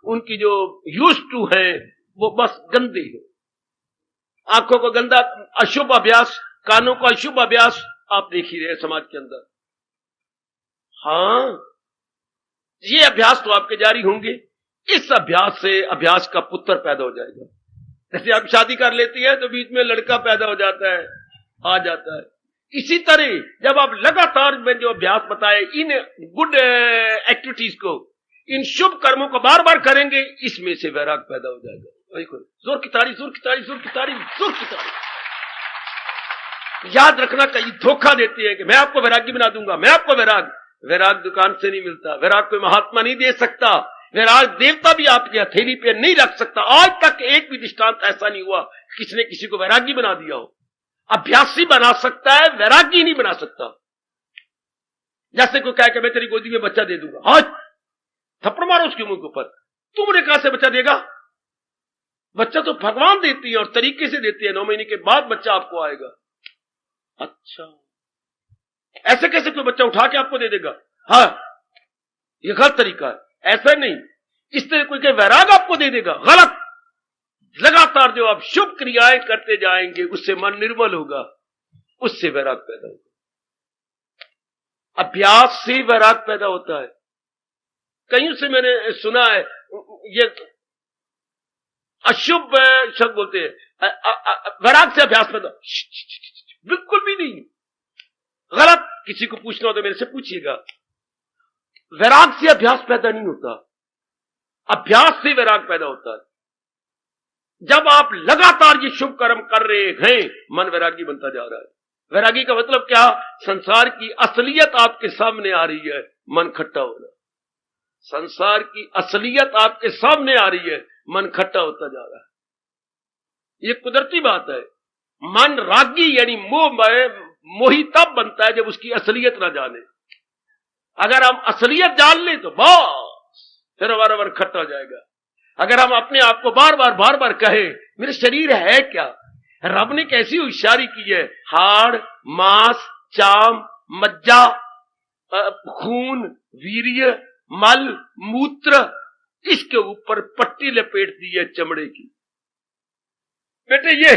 उनकी जो यूज टू है वो बस गंदे है। आंखों को गंदा अशुभ अभ्यास, कानों का अशुभ अभ्यास आप देख ही रहे समाज के अंदर। हाँ, ये अभ्यास तो आपके जारी होंगे। इस अभ्यास से अभ्यास का पुत्र पैदा हो जाएगा। जैसे आप शादी कर लेती है तो बीच में लड़का पैदा हो जाता है, आ जाता है। इसी तरह जब आप लगातार में जो अभ्यास बताए, इन गुड एक्टिविटीज को, इन शुभ कर्मों को बार बार करेंगे, इसमें से वैराग पैदा हो जाएगा। जोर की तारीफ, जोर की तारीफ, जोर की तारीफ, जोर की तारीफ। याद रखना, कहीं धोखा देती है कि मैं आपको वैरागी बना दूंगा, मैं आपको वैराग दुकान से नहीं मिलता, वैराग कोई महात्मा नहीं दे सकता, वैराग देवता भी आपकी हथेली पे नहीं रख सकता। आज तक एक भी दृष्टांत ऐसा नहीं हुआ किसी ने किसी को वैरागी बना दिया हो। अभ्यासी बना सकता है, वैरागी नहीं बना सकता। जैसे कोई कहे कि मैं तेरी गोदी में बच्चा दे दूंगा, हाँ थप्पड़ मारो उसके मुंह के ऊपर, तुमने कहां से बच्चा देगा? बच्चा तो भगवान देती है और तरीके से देती है, 9 महीने के बाद बच्चा आपको आएगा। अच्छा, ऐसे कैसे कोई बच्चा उठा के आपको दे देगा? हाँ, ये गलत तरीका है, ऐसा नहीं। इस तरह कोई वैराग आपको दे देगा, गलत। लगातार जो आप शुभ क्रियाएं करते जाएंगे, उससे मन निर्मल होगा, उससे वैराग पैदा होगा। अभ्यास से वैराग पैदा होता है। कहीं से मैंने सुना है, ये अशुभ शब्द बोलते हैं, वैराग से अभ्यास पैदा, बिल्कुल भी नहीं, गलत। किसी को पूछना हो तो मेरे से पूछिएगा। वैराग से अभ्यास पैदा नहीं होता, अभ्यास से वैराग पैदा होता है। जब आप लगातार ये शुभ कर्म कर रहे हैं, मन वैरागी बनता जा रहा है। वैरागी का मतलब क्या? संसार की असलियत आपके सामने आ रही है, मन खट्टा हो रहा है। संसार की असलियत आपके सामने आ रही है, मन खट्टा होता जा रहा है। ये कुदरती बात है। मन रागी यानी मोही तब बनता है जब उसकी असलियत ना जाने। अगर हम असलियत जान ले तो बस फिर हमारा मन खट्टा हो जाएगा। अगर हम अपने आप को बार बार कहे मेरे शरीर है क्या, रब ने कैसी होशियारी की है, हाड़, मांस, चाम, मज्जा, खून, वीर्य, मल, मूत्र, इसके ऊपर पट्टी लपेट दी है चमड़े की। बेटे ये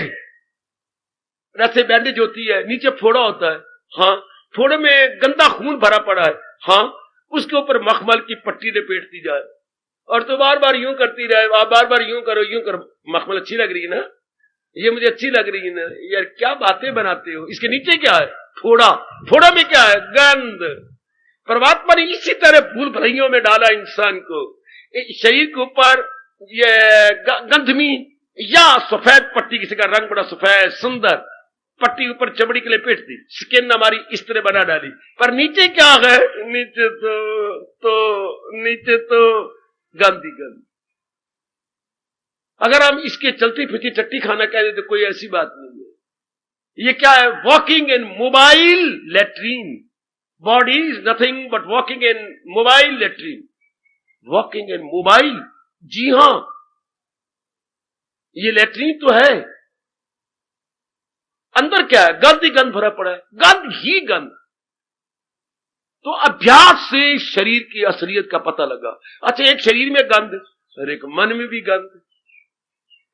जैसे बैंडेज होती है, नीचे फोड़ा होता है, हाँ, फोड़े में गंदा खून भरा पड़ा है, हाँ, उसके ऊपर मखमल की पट्टी लपेट दी जाए और तो बार बार यूं करती रहे, आप बार बार यूं करो। मखमल अच्छी लग रही है ना, ये मुझे अच्छी लग रही है ना, यार क्या बातें बनाते हो। इसके नीचे क्या है? फोड़ा। फोड़ा में क्या है? गंध। परमात्मा ने इसी तरह भूल भलाइयों में डाला इंसान को। शरीर के ऊपर ये गंधमी या सफेद पट्टी, किसी का रंग बड़ा सफेद सुंदर, पट्टी ऊपर चमड़ी के लिए पेट दी, स्किन हमारी इस तरह बना डाली, पर नीचे क्या है? नीचे तो गंदी गंद। अगर हम इसके चलती फिरती चट्टी खाना कह दे तो कोई ऐसी बात नहीं है। ये क्या है? Walking in mobile latrine. Body is nothing but walking in mobile latrine. Walking in mobile, जी हां, ये लेट्रीन तो है, अंदर क्या है? गंद ही गंद भरा पड़ा है, गंद ही गंद। तो अभ्यास से शरीर की असलियत का पता लगा। अच्छा, एक शरीर में गंध और एक मन में भी गंध।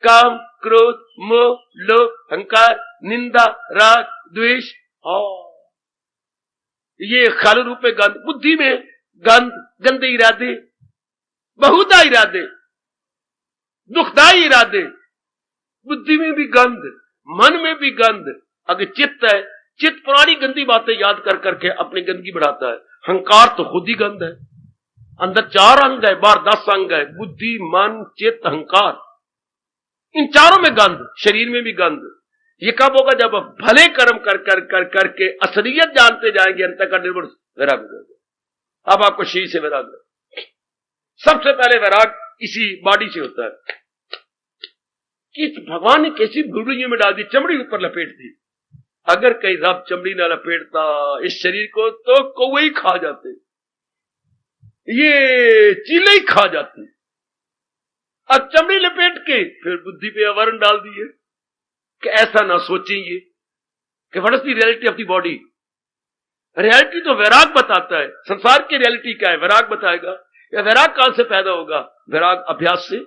काम, क्रोध, मोह, लोभ, अहंकार, निंदा, राग, द्वेष, ये खल रूपे गंध। बुद्धि में गंध, गंदे इरादे, बहुधा इरादे, दुखदाई इरादे, बुद्धि में भी गंध, मन में भी गंध। अगर चित्त है, चित्त पुरानी गंदी बातें याद कर करके अपनी गंदगी बढ़ाता है। अहंकार तो खुद ही गंध है। अंदर 4 अंग है, बाहर 10 अंग है, बुद्धि, मन, चित्त, अहंकार। इन चारों में गंध, शरीर में भी गंध। ये कब होगा? जब आप भले कर्म कर कर कर करके असलियत जानते जाएंगे, अंतःकरण निर्मल वैराग हो जाएगा। अब आपको शरीर से वैराग है। सबसे पहले वैराग इसी बॉडी से होता है कि भगवान ने कैसी भूलियों में डाल दी, चमड़ी ऊपर लपेट दी। अगर कहीं रब चमड़ी ना लपेटता इस शरीर को तो कौवे ही खा जाते, ये चीले ही खा जाते। अब चमड़ी लपेट के फिर बुद्धि पे आवरण डाल दिए कि ऐसा ना सोचेंगे कि what is the reality of the body. Reality तो वैराग बताता है। संसार की रियलिटी क्या है? वैराग बताएगा। या वैराग कहां से पैदा होगा? वैराग अभ्यास से।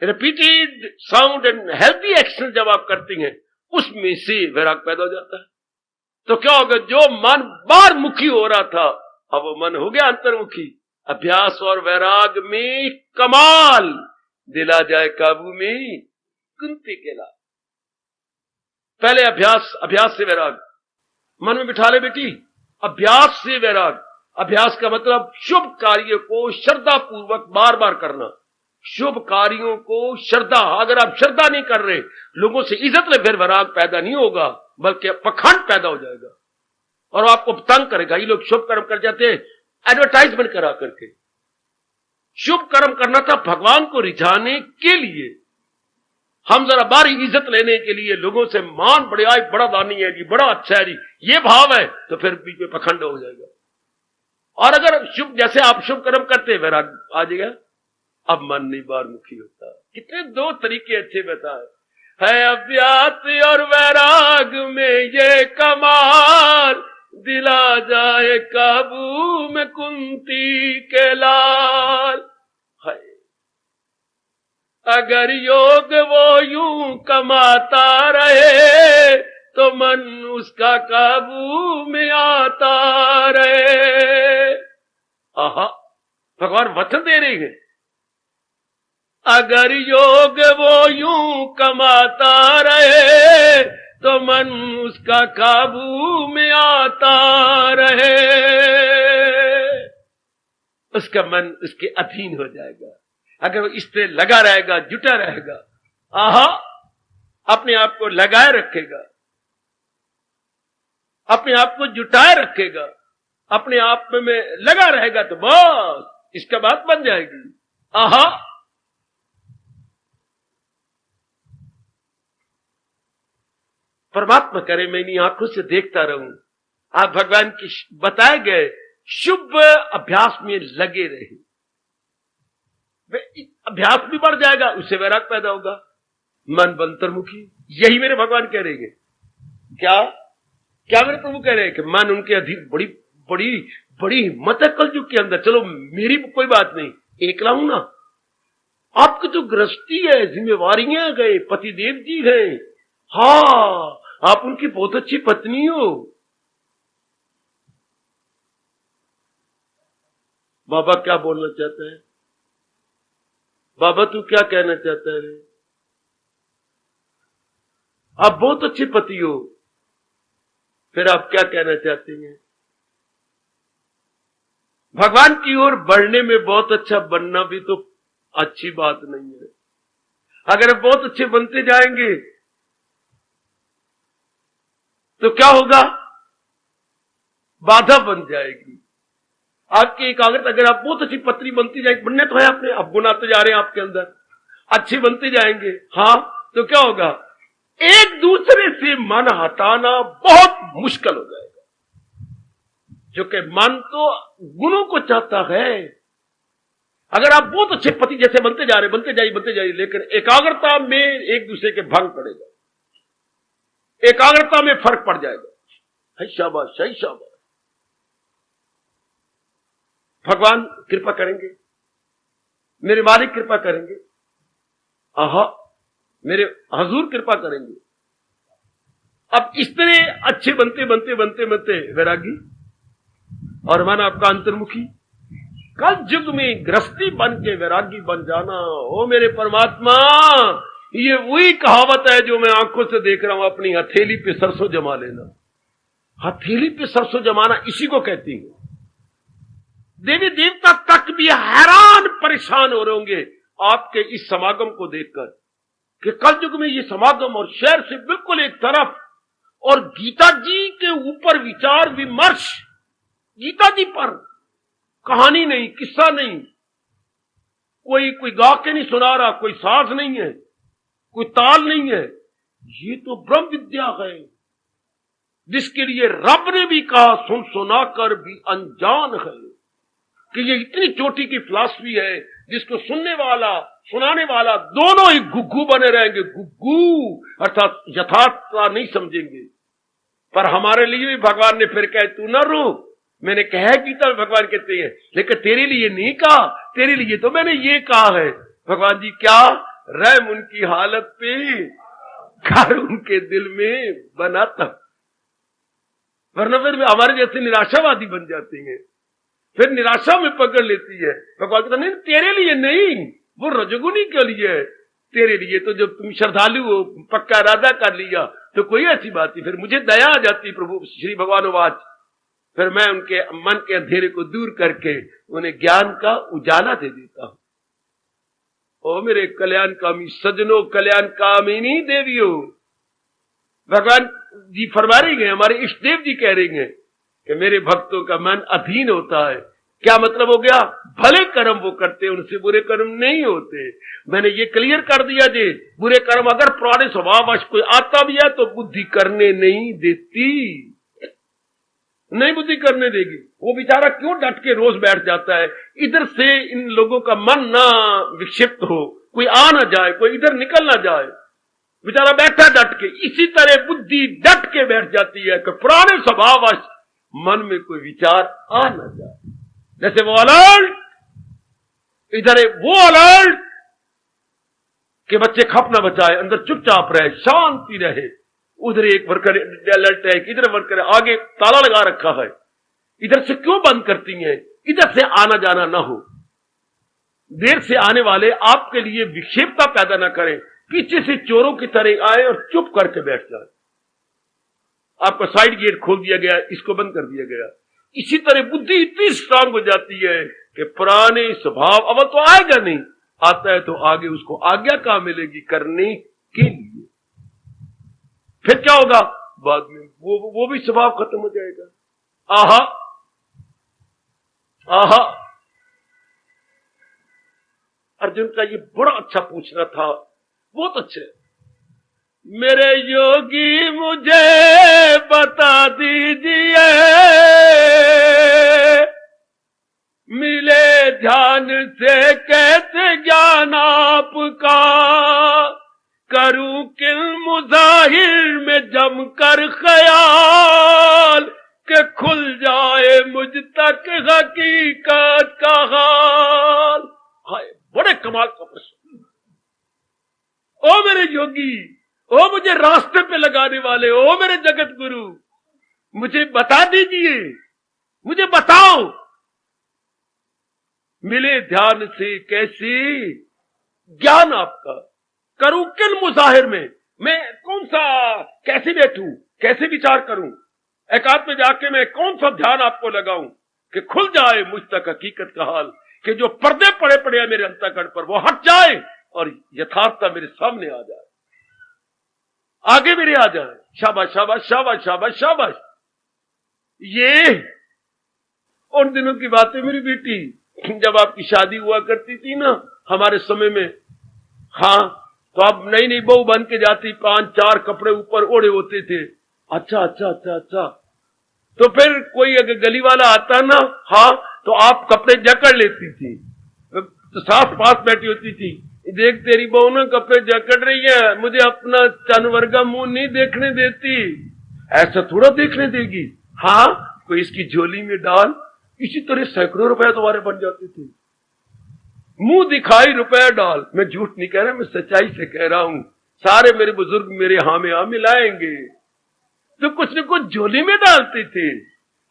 Repeated sound and healthy action जब आप करती हैं, उसमें से वैराग पैदा हो जाता है। तो क्या होगा? जो मन बाहर मुखी हो रहा था, अब वो मन हो गया अंतर्मुखी। अभ्यास और वैराग में कमाल, दिला जाए काबू में कुंती के लाल। पहले अभ्यास, अभ्यास से वैराग। मन में बिठा ले बेटी, अभ्यास से वैराग। अभ्यास का मतलब शुभ कार्य को श्रद्धा पूर्वक बार बार करना। शुभ कार्यों को श्रद्धा, अगर आप श्रद्धा नहीं कर रहे, लोगों से इज्जत ले, फिर वैराग पैदा नहीं होगा, बल्कि पखंड पैदा हो जाएगा और आपको तंग करेगा। ये लोग शुभ कर्म कर जाते हैं एडवर्टाइजमेंट करा करके। शुभ कर्म करना था भगवान को रिझाने के लिए। हम जरा बारी इज्जत लेने के लिए लोगों से मान बढ़िया, बड़ा दानी है जी, बड़ा अच्छा है जी, ये भाव है, तो फिर बीच में पखंड हो जाएगा। और अगर शुभ, जैसे आप शुभ कर्म करते, वैराग आ जाएगा। अब मन नहीं बारमुखी होता। कितने 2 तरीके अच्छे बताए है। अभ्यास और वैराग में ये कमाल, दिला जाए काबू में कुंती के लाल। है अगर योग वो यूं कमाता रहे, तो मन उसका काबू में आता रहे। आहा, भगवान वचन दे रहे हैं। अगर योग वो यूं कमाता रहे, तो मन उसका काबू में आता रहे। उसका मन उसके अधीन हो जाएगा। अगर वो इस पे लगा रहेगा, जुटा रहेगा, आहा, अपने आप को लगाए रखेगा, अपने आप को जुटाए रखेगा, अपने आप में लगा रहेगा, तो बस इसका बात बन जाएगी। आहा, परमात्मा करे मैं इन्हीं आंखों से देखता रहूं, आप भगवान की बताए गए शुभ अभ्यास में लगे रहे। अभ्यास भी बढ़ जाएगा, उससे वैराग पैदा होगा। मन बंतरमुखी, यही मेरे भगवान कह रहे हैं। क्या क्या मेरे प्रभु कह रहे हैं कि मन उनके अधीन। बड़ी बड़ी बड़ी हिम्मत है कलयुग के अंदर। चलो मेरी कोई बात नहीं, एकला हूं ना। आपकी तो गृहस्थी है, जिम्मेवारियां गए, पतिदेव जी हैं, हाँ, आप उनकी बहुत अच्छी पत्नी हो। बाबा क्या बोलना चाहता है? बाबा तू क्या कहना चाहता है रे? आप बहुत अच्छे पति हो, फिर आप क्या कहना चाहते हैं? भगवान की ओर बढ़ने में बहुत अच्छा बनना भी तो अच्छी बात नहीं है। अगर आप बहुत अच्छे बनते जाएंगे तो क्या होगा? बाधा बन जाएगी आपकी एकाग्रता। अगर आप बहुत अच्छी पत्नी बनती जाएगी, बनने तो है आपने, आप गुण आते जा रहे हैं आपके अंदर, अच्छे बनते जाएंगे, हाँ, तो क्या होगा? एक दूसरे से मन हटाना बहुत मुश्किल हो जाएगा, क्योंकि मन तो गुणों को चाहता है। अगर आप बहुत अच्छे पति जैसे बनते जा रहे, बनते जाइए, लेकिन एकाग्रता में एक दूसरे के भंग पड़ेगा, एकाग्रता में फर्क पड़ जाएगा। है शाबाश, सही शाबाश। भगवान कृपा करेंगे, मेरे मालिक कृपा करेंगे, आहा, मेरे हजूर कृपा करेंगे। अब इस तरह अच्छे बनते बनते बनते बनते वैरागी और मन आपका अंतर्मुखी, कल युग में गृहस्थी बन के वैरागी बन जाना। ओ मेरे परमात्मा, ये वही कहावत है जो मैं आंखों से देख रहा हूं, अपनी हथेली पे सरसों जमा लेना। हथेली पे सरसों जमाना इसी को कहती है। देवी देवता तक भी हैरान परेशान हो रहे होंगे आपके इस समागम को देखकर कि कल युग में ये समागम और शहर से बिल्कुल एक तरफ, और गीता जी के ऊपर विचार विमर्श, गीता जी पर कहानी नहीं, किस्सा नहीं, कोई गा के नहीं सुना रहा, कोई साज नहीं है, कोई ताल नहीं है, ये तो ब्रह्म विद्या है जिसके लिए रब ने भी कहा सुन सुना कर भी अनजान है, कि ये इतनी चोटी की फिलॉसफी है जिसको सुनने वाला सुनाने वाला दोनों ही गुग्गू बने रहेंगे। गुग्गू अर्थात यथार्थता नहीं समझेंगे। पर हमारे लिए भी भगवान ने फिर कहे तू न रो, मैंने कहा गीता में भगवान कहते हैं, लेकिन तेरे लिए नहीं कहा, तेरे लिए तो मैंने ये कहा है। भगवान जी क्या रहम उनकी हालत पे, घर उनके दिल में बनाता, वरना फिर हमारे जैसे निराशावादी बन जाते हैं, फिर निराशा में पकड़ लेती है। भगवान कहता नहीं तेरे लिए नहीं, वो रजोगुनी के लिए है, तेरे लिए तो जब तुम श्रद्धालु हो, पक्का इरादा कर लिया तो कोई ऐसी बात नहीं, फिर मुझे दया आ जाती। प्रभु श्री भगवान वाच, फिर मैं उनके मन के अंधेरे को दूर करके उन्हें ज्ञान का उजाला दे देता हूं। ओ मेरे कल्याण कामी सजनों, कल्याण कामिनी देवियों, भगवान जी फरमा रही हैं, हमारे इष्ट देव जी कह रही हैं कि मेरे भक्तों का मन अधीन होता है। क्या मतलब हो गया? भले कर्म वो करते, उनसे बुरे कर्म नहीं होते। मैंने ये क्लियर कर दिया जी, बुरे कर्म अगर पुराने स्वभाववश कोई आता भी है तो बुद्धि करने नहीं देती, नहीं बुद्धि करने देगी। वो बेचारा क्यों डट के रोज बैठ जाता है, इधर से इन लोगों का मन ना विक्षिप्त हो, कोई आ ना जाए, कोई इधर निकल ना जाए, बेचारा बैठा डट के। इसी तरह बुद्धि डट के बैठ जाती है कि पुराने स्वभाववश मन में कोई विचार आ ना जाए। जैसे वो अलर्ट, इधर वो अलर्ट कि बच्चे खप ना बचाए, अंदर चुपचाप रहे, शांति रहे। उधर एक वर्कर अलर्ट है, इधर वर्कर आगे ताला लगा रखा है, इधर से क्यों बंद करती हैं? इधर से आना जाना ना हो, देर से आने वाले आपके लिए विक्षेपता पैदा ना करें, पीछे से चोरों की तरह आए और चुप करके बैठ जाए। आपका साइड गेट खोल दिया गया, इसको बंद कर दिया गया। इसी तरह बुद्धि इतनी स्ट्रांग हो जाती है कि पुराने स्वभाव अवल तो आएगा नहीं, आता है तो आगे उसको आज्ञा कहां मिलेगी करने के लिए। फिर क्या होगा? बाद में वो भी स्वभाव खत्म हो जाएगा। आहा आहा, अर्जुन का ये बड़ा अच्छा पूछना था, बहुत अच्छे। मेरे योगी मुझे बता दीजिए, मिले ध्यान से कैसे ज्ञान आपका, करूं किल मुजाहिर में जमकर ख्याल, के खुल जाए मुझ तक हकीकत का हाल। हाय, बड़े कमाल का प्रश्न। ओ मेरे योगी, ओ मुझे रास्ते पे लगाने वाले, ओ मेरे जगत गुरु, मुझे बता दीजिए, मुझे बताओ, मिले ध्यान से कैसे ज्ञान आपका, करूं किन मुजाहिर में, मैं कौन सा कैसे बैठूं, कैसे विचार करूं, एकांत में जाके मैं कौन सा ध्यान आपको लगाऊं कि खुल जाए मुझ तक हकीकत का हाल, कि जो पर्दे पड़े पड़े हैं मेरे अंतःकरण पर वो हट जाए और यथार्थता मेरे सामने आ जाए, आगे मेरे आ जाए। शाबाश शाबाश शाबाश शाबाश शाबाश। ये उन दिनों की बातें मेरी बेटी, जब आपकी शादी हुआ करती थी ना हमारे समय में, हाँ, तो आप नई नई बहू बन के जाती, 5-4 कपड़े ऊपर ओढ़े होते थे। अच्छा अच्छा अच्छा अच्छा, तो फिर कोई अगर गली वाला आता ना, हाँ, तो आप कपड़े जकड़ लेती थी, तो सास पास बैठी होती थी, देख तेरी बहू ना कपड़े जकड़ रही है, मुझे अपना चनवर्गा मुंह नहीं देखने देती। ऐसा थोड़ा देखने देगी, हाँ, कोई इसकी झोली में डाल। इसी तरह सैकड़ों रुपए तुम्हारे बन जाते थे, मुंह दिखाई रुपया डाल। मैं झूठ नहीं कह रहा, मैं सच्चाई से कह रहा हूं, सारे मेरे बुजुर्ग मेरे हाँ में हाँ मिलाएंगे। तो कुछ न कुछ झोली में डालते थे।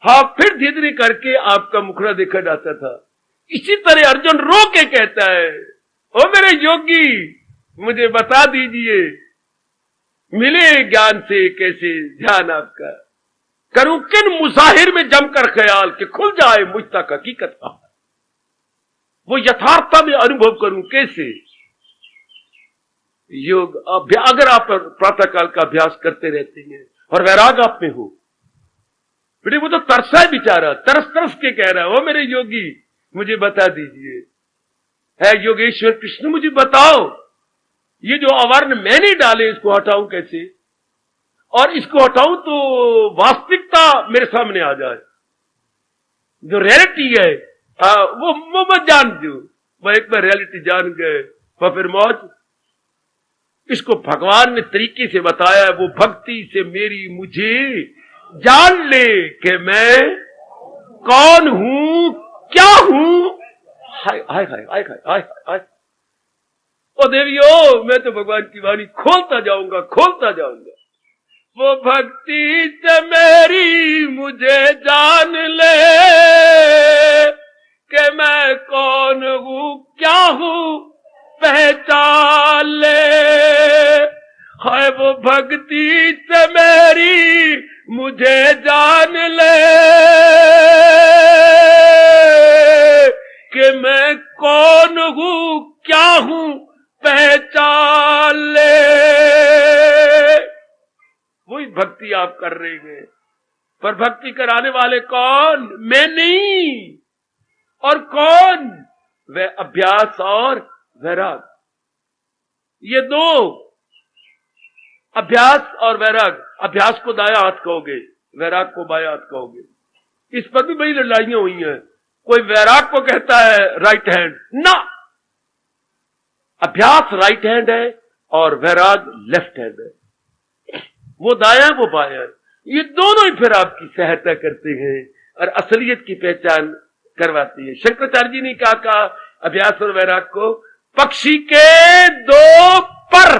हाँ, फिर धीरे धीरे करके आपका मुखड़ा देखा जाता था। इसी तरह अर्जुन रो के कहता है, ओ मेरे योगी मुझे बता दीजिए, मिले ज्ञान से कैसे ध्यान आपका, करूं किन मुजाहिर में जमकर ख्याल कि खुल जाए मुझ तक हकीकत का, वो यथार्थता में अनुभव करूं कैसे। योग अगर आप प्रातःकाल का अभ्यास करते रहते हैं और वैराग आप में हो, बेटे वो तो तरसा है बेचारा, तरस तरस के कह रहा है, वो मेरे योगी मुझे बता दीजिए, है योगेश्वर कृष्ण मुझे बताओ, ये जो अवर्ण मैंने डाले इसको हटाऊं कैसे, और इसको हटाऊं तो वास्तविकता मेरे सामने आ जाए, जो रियलिटी है वो मत जान दो। वह एक बार रियलिटी जान गए वह फिर मौज। इसको भगवान ने तरीके से बताया, वो भक्ति से मेरी मुझे जान ले कि मैं कौन हूं, क्या हूं। हाय हाय हाय हाय हाय हाय, ओ देवियों मैं तो भगवान की वाणी खोलता जाऊंगा, खोलता जाऊंगा। वो भक्ति से मेरी मुझे जान ले कि मैं कौन हूं, क्या हूं, पहचान ले। हाय वो भक्ति से मेरी मुझे जान ले कि मैं कौन हूं, क्या हूं, पहचान ले। वही भक्ति आप कर रहे हैं, पर भक्ति कराने वाले कौन? मैं नहीं। और कौन? वह अभ्यास और वैराग, ये दो, अभ्यास और वैराग। अभ्यास को दाया हाथ कहोगे, वैराग को बाया हाथ कहोगे। इस पर भी बड़ी लड़ाइयां हुई हैं। कोई वैराग को कहता है राइट हैंड, ना, अभ्यास राइट हैंड है और वैराग लेफ्ट हैंड है। वो दाया वो बाया, ये दोनों ही फिर आपकी सहायता करते हैं और असलियत की पहचान करवाती है। शंकराचार्य जी ने क्या कहा अभ्यास और वैराग को? पक्षी के दो पर,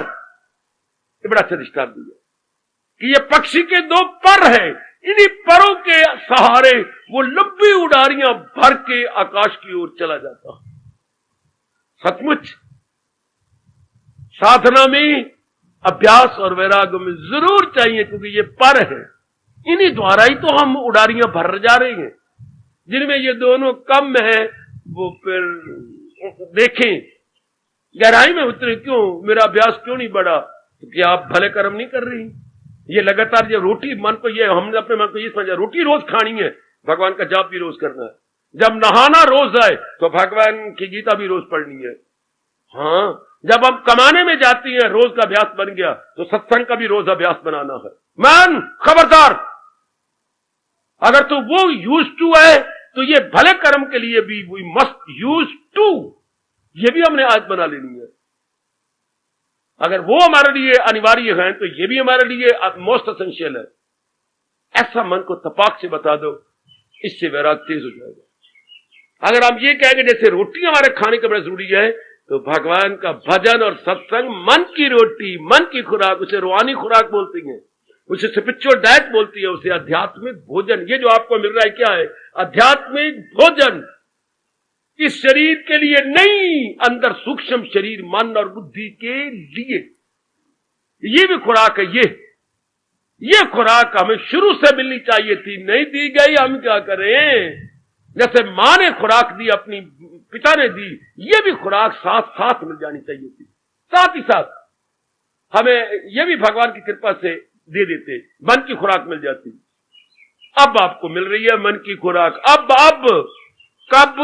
ये बड़ा अच्छा दृष्टांत दिया कि ये पक्षी के दो पर है, इन्हीं परों के सहारे वो लंबी उड़ारियां भर के आकाश की ओर चला जाता। सचमुच साधना में अभ्यास और वैराग में जरूर चाहिए, क्योंकि ये पर है, इन्हीं द्वारा ही तो हम उड़ारियां भर जा रहे हैं। जिनमें ये दोनों कम है वो फिर देखें गहराई में उतरे, क्यों मेरा अभ्यास क्यों नहीं बढ़ा? क्योंकि आप भले कर्म नहीं कर रही। ये लगातार जब रोटी मन को, ये हमने अपने मन को ये समझा रोटी रोज खानी है, भगवान का जाप भी रोज करना है। जब नहाना रोज आए तो भगवान की गीता भी रोज पढ़नी है। हाँ, जब हम कमाने में जाती हैं रोज का अभ्यास बन गया तो सत्संग का भी रोज अभ्यास बनाना है। मन खबरदार, अगर तो वो यूज टू है तो ये भले कर्म के लिए भी वी मस्ट यूज टू, ये भी हमने आज बना लेनी है। अगर वो हमारे लिए अनिवार्य है तो ये भी हमारे लिए मोस्ट एसेंशियल है। ऐसा मन को तपाक से बता दो, इससे वैराग तेज हो जाएगा। अगर हम ये कहेंगे जैसे रोटी हमारे खाने का बड़ा जरूरी है, तो भगवान का भजन और सत्संग मन की रोटी, मन की खुराक, उसे रूहानी खुराक बोलती है, उसे स्पिरिचुअल डाइट बोलती है, उसे आध्यात्मिक भोजन। ये जो आपको मिल रहा है क्या है? आध्यात्मिक भोजन। इस शरीर के लिए नहीं, अंदर सूक्ष्म शरीर मन और बुद्धि के लिए ये भी खुराक है। ये खुराक हमें शुरू से मिलनी चाहिए थी, नहीं दी गई, हम क्या करें? जैसे मां ने खुराक दी, अपनी पिता ने दी, ये भी खुराक साथ साथ मिल जानी चाहिए थी। साथ ही साथ हमें ये भी भगवान की कृपा से दे देते, मन की खुराक मिल जाती। अब आपको मिल रही है मन की खुराक। अब कब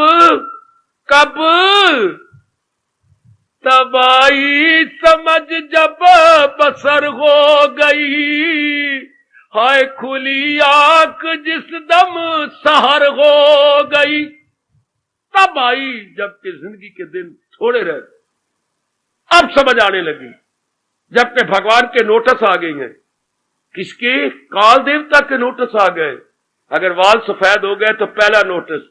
तब आई समझ जब बसर हो गई, हाय खुली आंख जिस दम सहर हो गई। तब आई जबकि जिंदगी के दिन थोड़े रहे, अब समझ आने लगी, जबकि भगवान के नोटिस आ गई हैं। किसके? काल देवता के नोटिस आ गए। अगर वाल सफेद हो गए तो पहला नोटिस,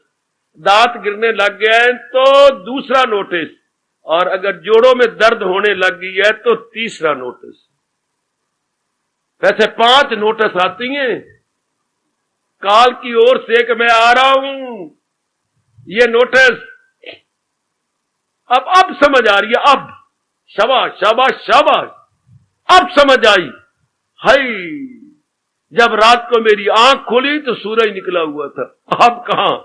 दांत गिरने लग गए तो दूसरा नोटिस, और अगर जोड़ों में दर्द होने लग गई है तो तीसरा नोटिस। वैसे 5 नोटिस आती हैं काल की ओर से कि मैं आ रहा हूं। ये नोटिस अब समझ आ रही है। अब शाबाश शाबाश शाबाश, अब समझ आई। हाय, जब रात को मेरी आंख खोली तो सूरज निकला हुआ था। अब कहां,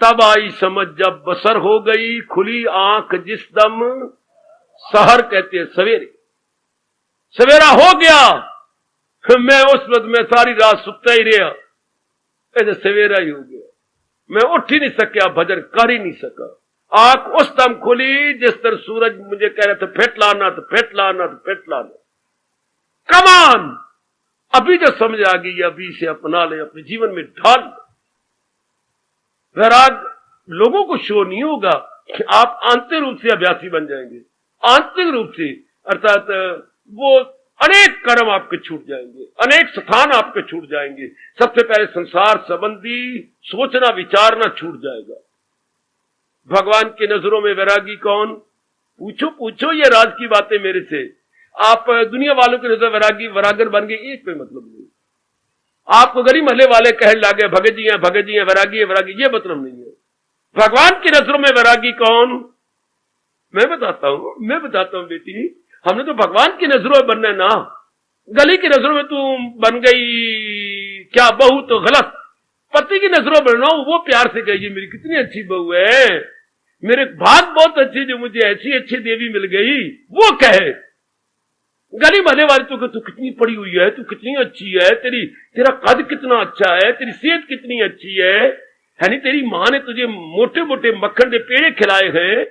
तब आई समझ जब बसर हो गई, खुली आंख जिस दम सहर कहते हैं सवेरे। सवेरा हो गया, मैं उस वक्त में सारी रात सुता ही रहा, ऐसे सवेरा ही हो गया। मैं उठ ही नहीं सका, भजन कर ही नहीं सका। आंख उस दम खुली जिस तरह सूरज मुझे कह रहे थे फेट लाना, तो फेट लाना, तो फेट लाना। कमान, अभी जो समझ आ गई, अभी से अपना ले, अपने जीवन में ढाल। वैराग लोगों को शो नहीं होगा, आप आंतरिक रूप से अभ्यासी बन जाएंगे। आंतरिक रूप से अर्थात वो अनेक कर्म आपके छूट जाएंगे, अनेक स्थान आपके छूट जाएंगे। सबसे पहले संसार संबंधी सोचना विचारना छूट जाएगा। भगवान की नजरों में वैरागी कौन? पूछो ये राज की बातें मेरे से। आप दुनिया वालों की नजर वैरागी वैरागर बन गए, एक पे मतलब नहीं। आपको गली महले वाले कहने लगे भगत जी हैं वैरागी है वैरागी, ये मतलब नहीं है। भगवान की नजरों में वैरागी कौन? मैं बताता हूं बेटी, हमने तो भगवान की नजरों में बनना है ना। गली की नजरों में तू बन गई क्या बहू तो गलत, पति की नजरों में बनना, वो प्यार से कहिए मेरी कितनी अच्छी बहू है, मेरे भाग बहुत अच्छी जो मुझे ऐसी अच्छी देवी मिल गई, वो कहे। गली महले वाले तू कितनी पड़ी हुई है, तू कितनी अच्छी है, तेरा कद कितना अच्छा है, तेरी सेहत कितनी अच्छी है नहीं, तेरी मां ने तुझे मोटे मोटे मक्खन के पेड़े खिलाए हैं।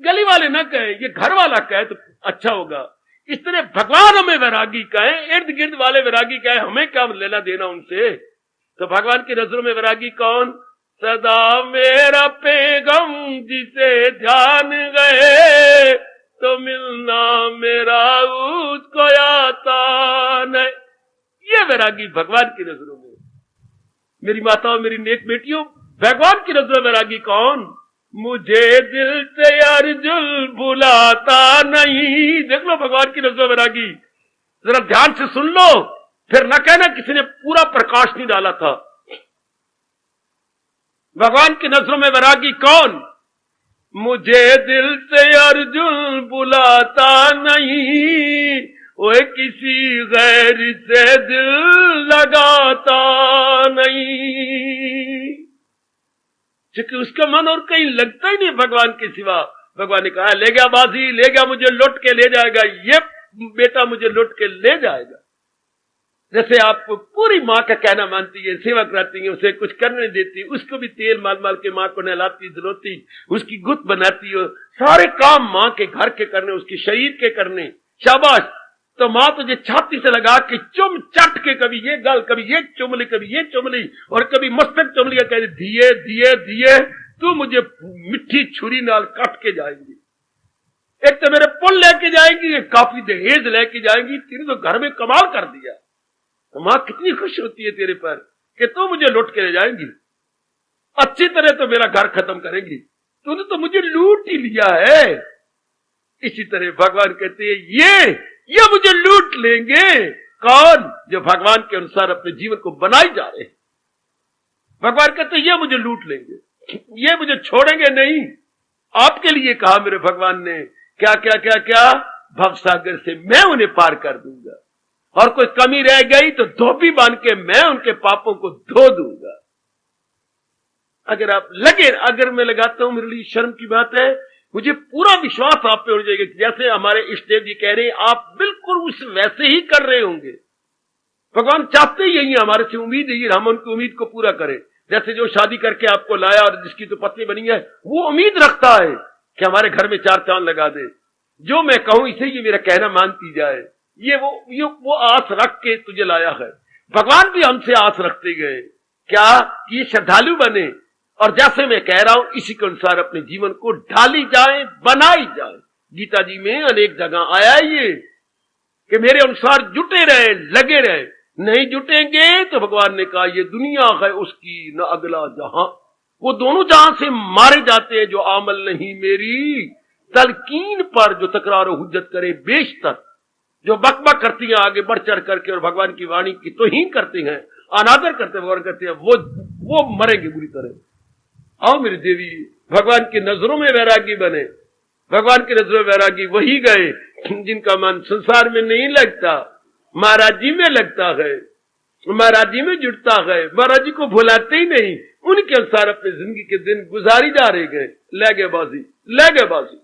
गली वाले ना कहे, ये घर वाला कहे तो अच्छा होगा। इस तरह भगवान हमें वैरागी कहे, इर्द गिर्द वाले वैरागी कहे, हमें क्या लेना देना उनसे। तो भगवान की नजरों में वैरागी कौन? सदा मेरा पैगम जिसे ध्यान गए, तो मिलना मेरा उसको आता नहीं। ये वैरागी भगवान की नजरों में। मेरी माताओं, मेरी नेक बेटियों, भगवान की नजरों में वैरागी कौन? मुझे दिल से अर्जुन भुलाता नहीं। देख लो भगवान की नजरों में वैरागी, जरा ध्यान से सुन लो, फिर न कहना किसी ने पूरा प्रकाश नहीं डाला था। भगवान की नजरों में वैरागी कौन? मुझे दिल से अर्जुन बुलाता नहीं, वो किसी गैर से दिल लगाता नहीं, क्योंकि उसका मन और कहीं लगता ही नहीं भगवान के सिवा। भगवान ने कहा ले गया बाजी, ले गया, मुझे लौट के ले जाएगा, ये बेटा मुझे लौट के ले जाएगा। जैसे आप पूरी माँ का कहना मानती है, सेवा कराती है, उसे कुछ करने देती, उसको भी तेल माल माल के माँ को नहलाती धुलती, उसकी गुत बनाती हो, सारे काम माँ के घर के करने, उसके शरीर के करने। शाबाश। तो माँ तुझे छाती से लगा के चुम चट के कभी ये गल, कभी ये चुमली, कभी ये चुमली, और कभी मस्तक चुमली, कहते दिए दिए दिए तू मुझे मिट्टी छुरी नाल काट के जाएंगी। एक तो मेरे पुल लेके जाएंगी, काफी दहेज लेके जाएंगी, तेरे तो घर में कमाल कर दिया। तो माँ कितनी खुश होती है तेरे पर कि तू मुझे लूट के ले जाएंगी, अच्छी तरह तो मेरा घर खत्म करेंगी, तूने तो मुझे लूट ही लिया है। इसी तरह भगवान कहते हैं ये मुझे लूट लेंगे। कौन? जो भगवान के अनुसार अपने जीवन को बनाई जा रहे हैं। भगवान कहते हैं ये मुझे लूट लेंगे, ये मुझे छोड़ेंगे नहीं। आपके लिए कहा मेरे भगवान ने, क्या क्या क्या क्या, भवसागर से मैं उन्हें पार कर दूंगा, और कोई कमी रह गई तो धोबी बांध के मैं उनके पापों को धो दूंगा। अगर आप लगे, अगर मैं लगाता हूं, मेरे लिए शर्म की बात है, मुझे पूरा विश्वास आप पे हो जाएगा, जैसे हमारे इष्टदेव जी कह रहे हैं, आप बिल्कुल उस वैसे ही कर रहे होंगे। भगवान चाहते ही यही, हमारे से उम्मीद है, हम उनकी उम्मीद को पूरा करें। जैसे जो शादी करके आपको लाया और जिसकी तो पत्नी बनी है, वो उम्मीद रखता है कि हमारे घर में 4 चांद लगा दे, जो मैं कहूं इसे ये मेरा कहना मानती जाए। ये वो आस रख के तुझे लाया है। भगवान भी हमसे आस रखते गए, क्या ये श्रद्धालु बने, और जैसे मैं कह रहा हूं इसी के अनुसार अपने जीवन को ढाली जाए, बनाई जाए। गीता जी में अनेक जगह आया ये कि मेरे अनुसार जुटे रहे, लगे रहे। नहीं जुटेंगे तो भगवान ने कहा ये दुनिया है उसकी, न अगला जहां। वो दोनों जहां से मारे जाते हैं जो अमल नहीं मेरी तलकीन पर, जो तकरार हुज्जत करे बेशतर। जो बकबक करती हैं आगे बढ़ चढ़ करके और भगवान की वाणी की तौहीन करती हैं, अनादर करते भगवान करते हैं, वो मरेंगे बुरी तरह। आओ मेरी देवी, भगवान की नजरों में वैरागी बने। भगवान की नजरों में वैरागी वही गए जिनका मन संसार में नहीं लगता, महाराज जी में लगता है, महाराज जी में जुटता है, महाराज जी को भुलाते ही नहीं, उनके अनुसार अपनी जिंदगी के दिन गुजारी जा रहे गए। ले गए बाजी।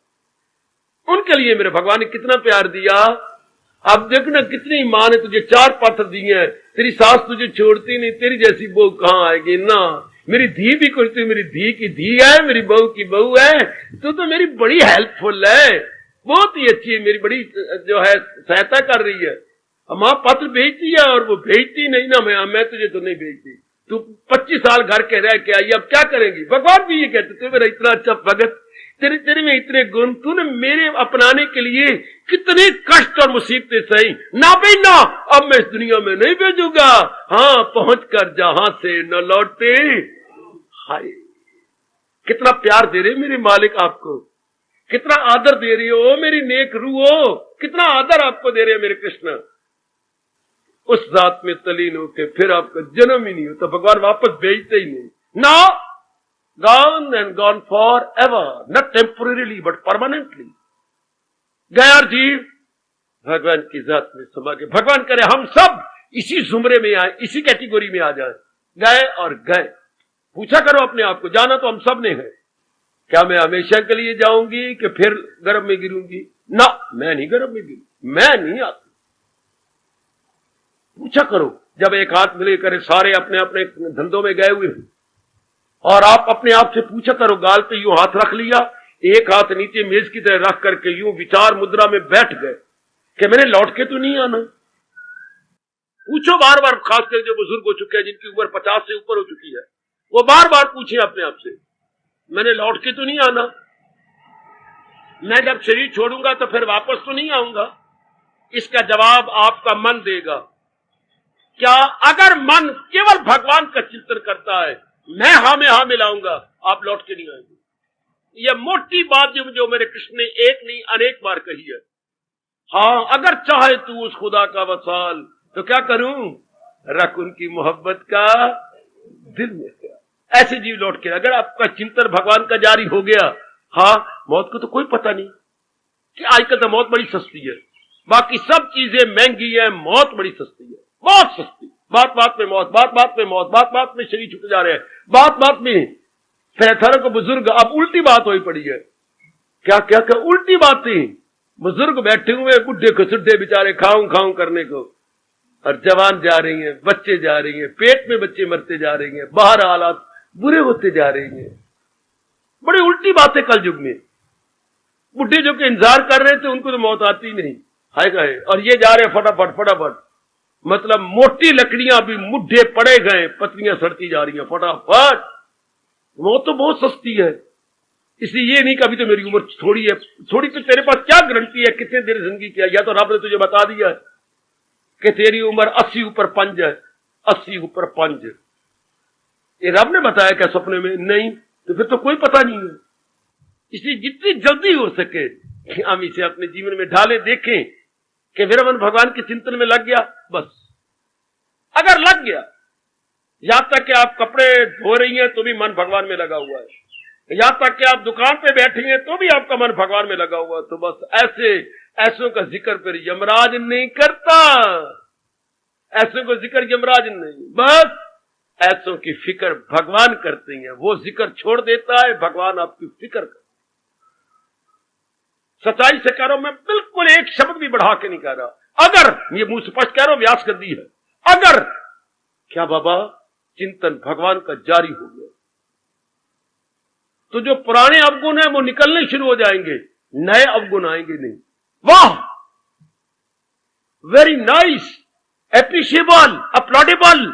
उनके लिए मेरे भगवान ने कितना प्यार दिया। अब देखना कितनी मां ने तुझे 4 पात्र दिए हैं, तेरी सास तुझे छोड़ती नहीं, तेरी जैसी बहू कहां आएगी ना। मेरी धी भी कुछ, तू मेरी धी की धी है, मेरी बहू की बहू है, तू तो मेरी बड़ी हेल्पफुल है, बहुत ही अच्छी है, मेरी बड़ी जो है सहायता कर रही है। मां पत्र भेजती है और वो भेजती नहीं ना, मैं तुझे तो नहीं भेजती, तू 25 साल घर के रह के आई, अब क्या करेंगी। भगवान भी ये कहते तू मेरा इतना अच्छा भगत, तेरे में इतने गुण, तूने मेरे अपनाने के लिए कितने कष्ट और मुसीबतें सही ना भाई ना, अब मैं इस दुनिया में नहीं भेजूंगा। हाँ, पहुंच कर जहां से न लौटते। हाय, कितना प्यार दे रहे मेरे मालिक आपको, कितना आदर दे रही हो मेरी नेक रूह, कितना आदर आपको दे रहे हैं मेरे कृष्ण। उस जात में तलीन होके फिर आपका जन्म ही नहीं होता, भगवान वापस भेजते ही नहीं ना। Gone and gone forever, not temporarily but permanently. गया जीव भगवान की जात में समा के। भगवान करे हम सब इसी जुमरे में आए, इसी कैटेगरी में आ जाए। गए और गए। पूछा करो अपने आप को, जाना तो हम सब ने है, क्या मैं हमेशा के लिए जाऊंगी कि फिर गर्भ में गिरूंगी? ना, मैं नहीं गर्भ में गिरूंगी, मैं नहीं आती। पूछा करो, जब एक हाथ मिले करे सारे अपने अपने धंधों में गए हुए हैं, और आप अपने आप से पूछा करो, गाल पे यूं हाथ रख लिया, एक हाथ नीचे मेज की तरह रख करके यूं विचार मुद्रा में बैठ गए कि मैंने लौट के तो नहीं आना। पूछो बार बार, खासकर जो बुजुर्ग हो चुके हैं, जिनकी उम्र 50 से ऊपर हो चुकी है, वो बार बार पूछे अपने आप से, मैंने लौट के तो नहीं आना, मैं जब शरीर छोड़ूंगा तो फिर वापस तो नहीं आऊंगा। इसका जवाब आपका मन देगा। क्या अगर मन केवल भगवान का चिंतन करता है, मैं हाँ में हाँ मिलाऊंगा, आप लौट के नहीं आएंगे। यह मोटी बात जो मेरे कृष्ण ने एक नहीं अनेक बार कही है। हाँ, अगर चाहे तू उस खुदा का वसाल, तो क्या करूं, रख उनकी मोहब्बत का दिल में। ऐसे जीव लौट के, अगर आपका चिंतन भगवान का जारी हो गया, हाँ, मौत को तो कोई पता नहीं कि आजकल तो मौत बड़ी सस्ती है, बाकी सब चीजें महंगी है, मौत बड़ी सस्ती है, बहुत सस्ती। बात बात में मौत, बात बात में मौत, बात बात में शरीर छूट जा रहे हैं, बात बात में। फिर 18 को बुजुर्ग, अब उल्टी बात हुई पड़ी है। क्या क्या क्या उल्टी बात थी। बुजुर्ग बैठे हुए, बुढ़े खुसुड्डे बेचारे खाऊं खाऊं करने को, और जवान जा रही हैं, बच्चे जा रही हैं, पेट में बच्चे मरते जा रही हैं, बाहर हालात बुरे होते जा रही हैं। बड़ी उल्टी बातें कल युग में। बुढ़े जो कि इंतजार कर रहे थे, उनको तो मौत आती नहीं, हाय हाय, और ये जा रहे फटाफट फटाफट। मतलब मोटी लकड़ियां भी मुड्ढे पड़े गए, पतलियां सड़ती जा रही हैं फटाफट। मौत तो बहुत सस्ती है। इसलिए ये नहीं कभी तो मेरी उम्र थोड़ी है, थोड़ी तो तेरे पास क्या गारंटी है कितने देर जिंदगी की है? या तो रब ने तुझे बता दिया है कि तेरी उम्र 80 ऊपर 5 है, 80 ऊपर 5। ये रब ने बताया क्या सपने में? नहीं, तो फिर तो कोई पता नहीं है। इसलिए जितनी जल्दी हो सके हम इसे अपने जीवन में ढाले, देखें कि मेरा मन भगवान के चिंतन में लग गया। बस अगर लग गया, यहां तक कि आप कपड़े धो रही हैं तो भी मन भगवान में लगा हुआ है, यहां तक कि आप दुकान पे बैठी हैं तो भी आपका मन भगवान में लगा हुआ है, तो बस ऐसों का जिक्र फिर यमराज नहीं करता। ऐसों का जिक्र यमराज नहीं, बस ऐसों की फिक्र भगवान करते हैं। वो जिक्र छोड़ देता है, भगवान आपकी फिक्र करता है। सच्चाई से कह रहा हूं, मैं बिल्कुल एक शब्द भी बढ़ा के नहीं कह रहा। अगर ये मुंह स्पष्ट कह रहा हूं, व्यास गद्दी है, अगर क्या बाबा चिंतन भगवान का जारी हो गया तो जो पुराने अवगुण है वो निकलने शुरू हो जाएंगे, नए अवगुण आएंगे नहीं। वाह, वेरी नाइस, एप्रिशिएबल, अपलॉडेबल।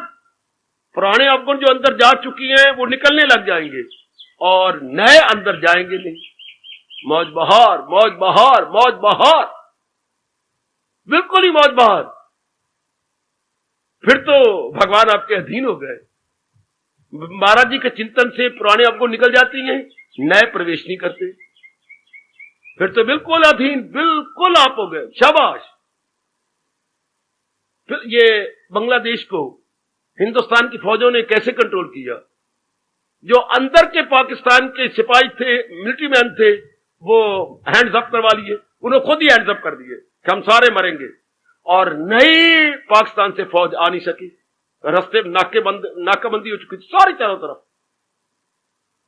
पुराने अवगुण जो अंदर जा चुकी हैं वो निकलने लग जाएंगे और नए अंदर जाएंगे नहीं। मौज बहार, मौज बहार, मौज बहार, बिल्कुल ही मौज बहार। फिर तो भगवान आपके अधीन हो गए। महाराज जी के चिंतन से पुराने अवगुण निकल जाती हैं, नए प्रवेश नहीं करते, फिर तो बिल्कुल अधीन, बिल्कुल आप हो गए। शाबाश, फिर ये बांग्लादेश को हिंदुस्तान की फौजों ने कैसे कंट्रोल किया? जो अंदर के पाकिस्तान के सिपाही थे, मिलिट्री मैन थे, वो हैंड्स अप करवा लिए, उन्होंने खुद ही हैंड्स अप कर दिए कि हम सारे मरेंगे। और नई पाकिस्तान से फौज आ नहीं सकी, रास्ते नाकाबंदी हो चुकी थी सारी चारों तरफ,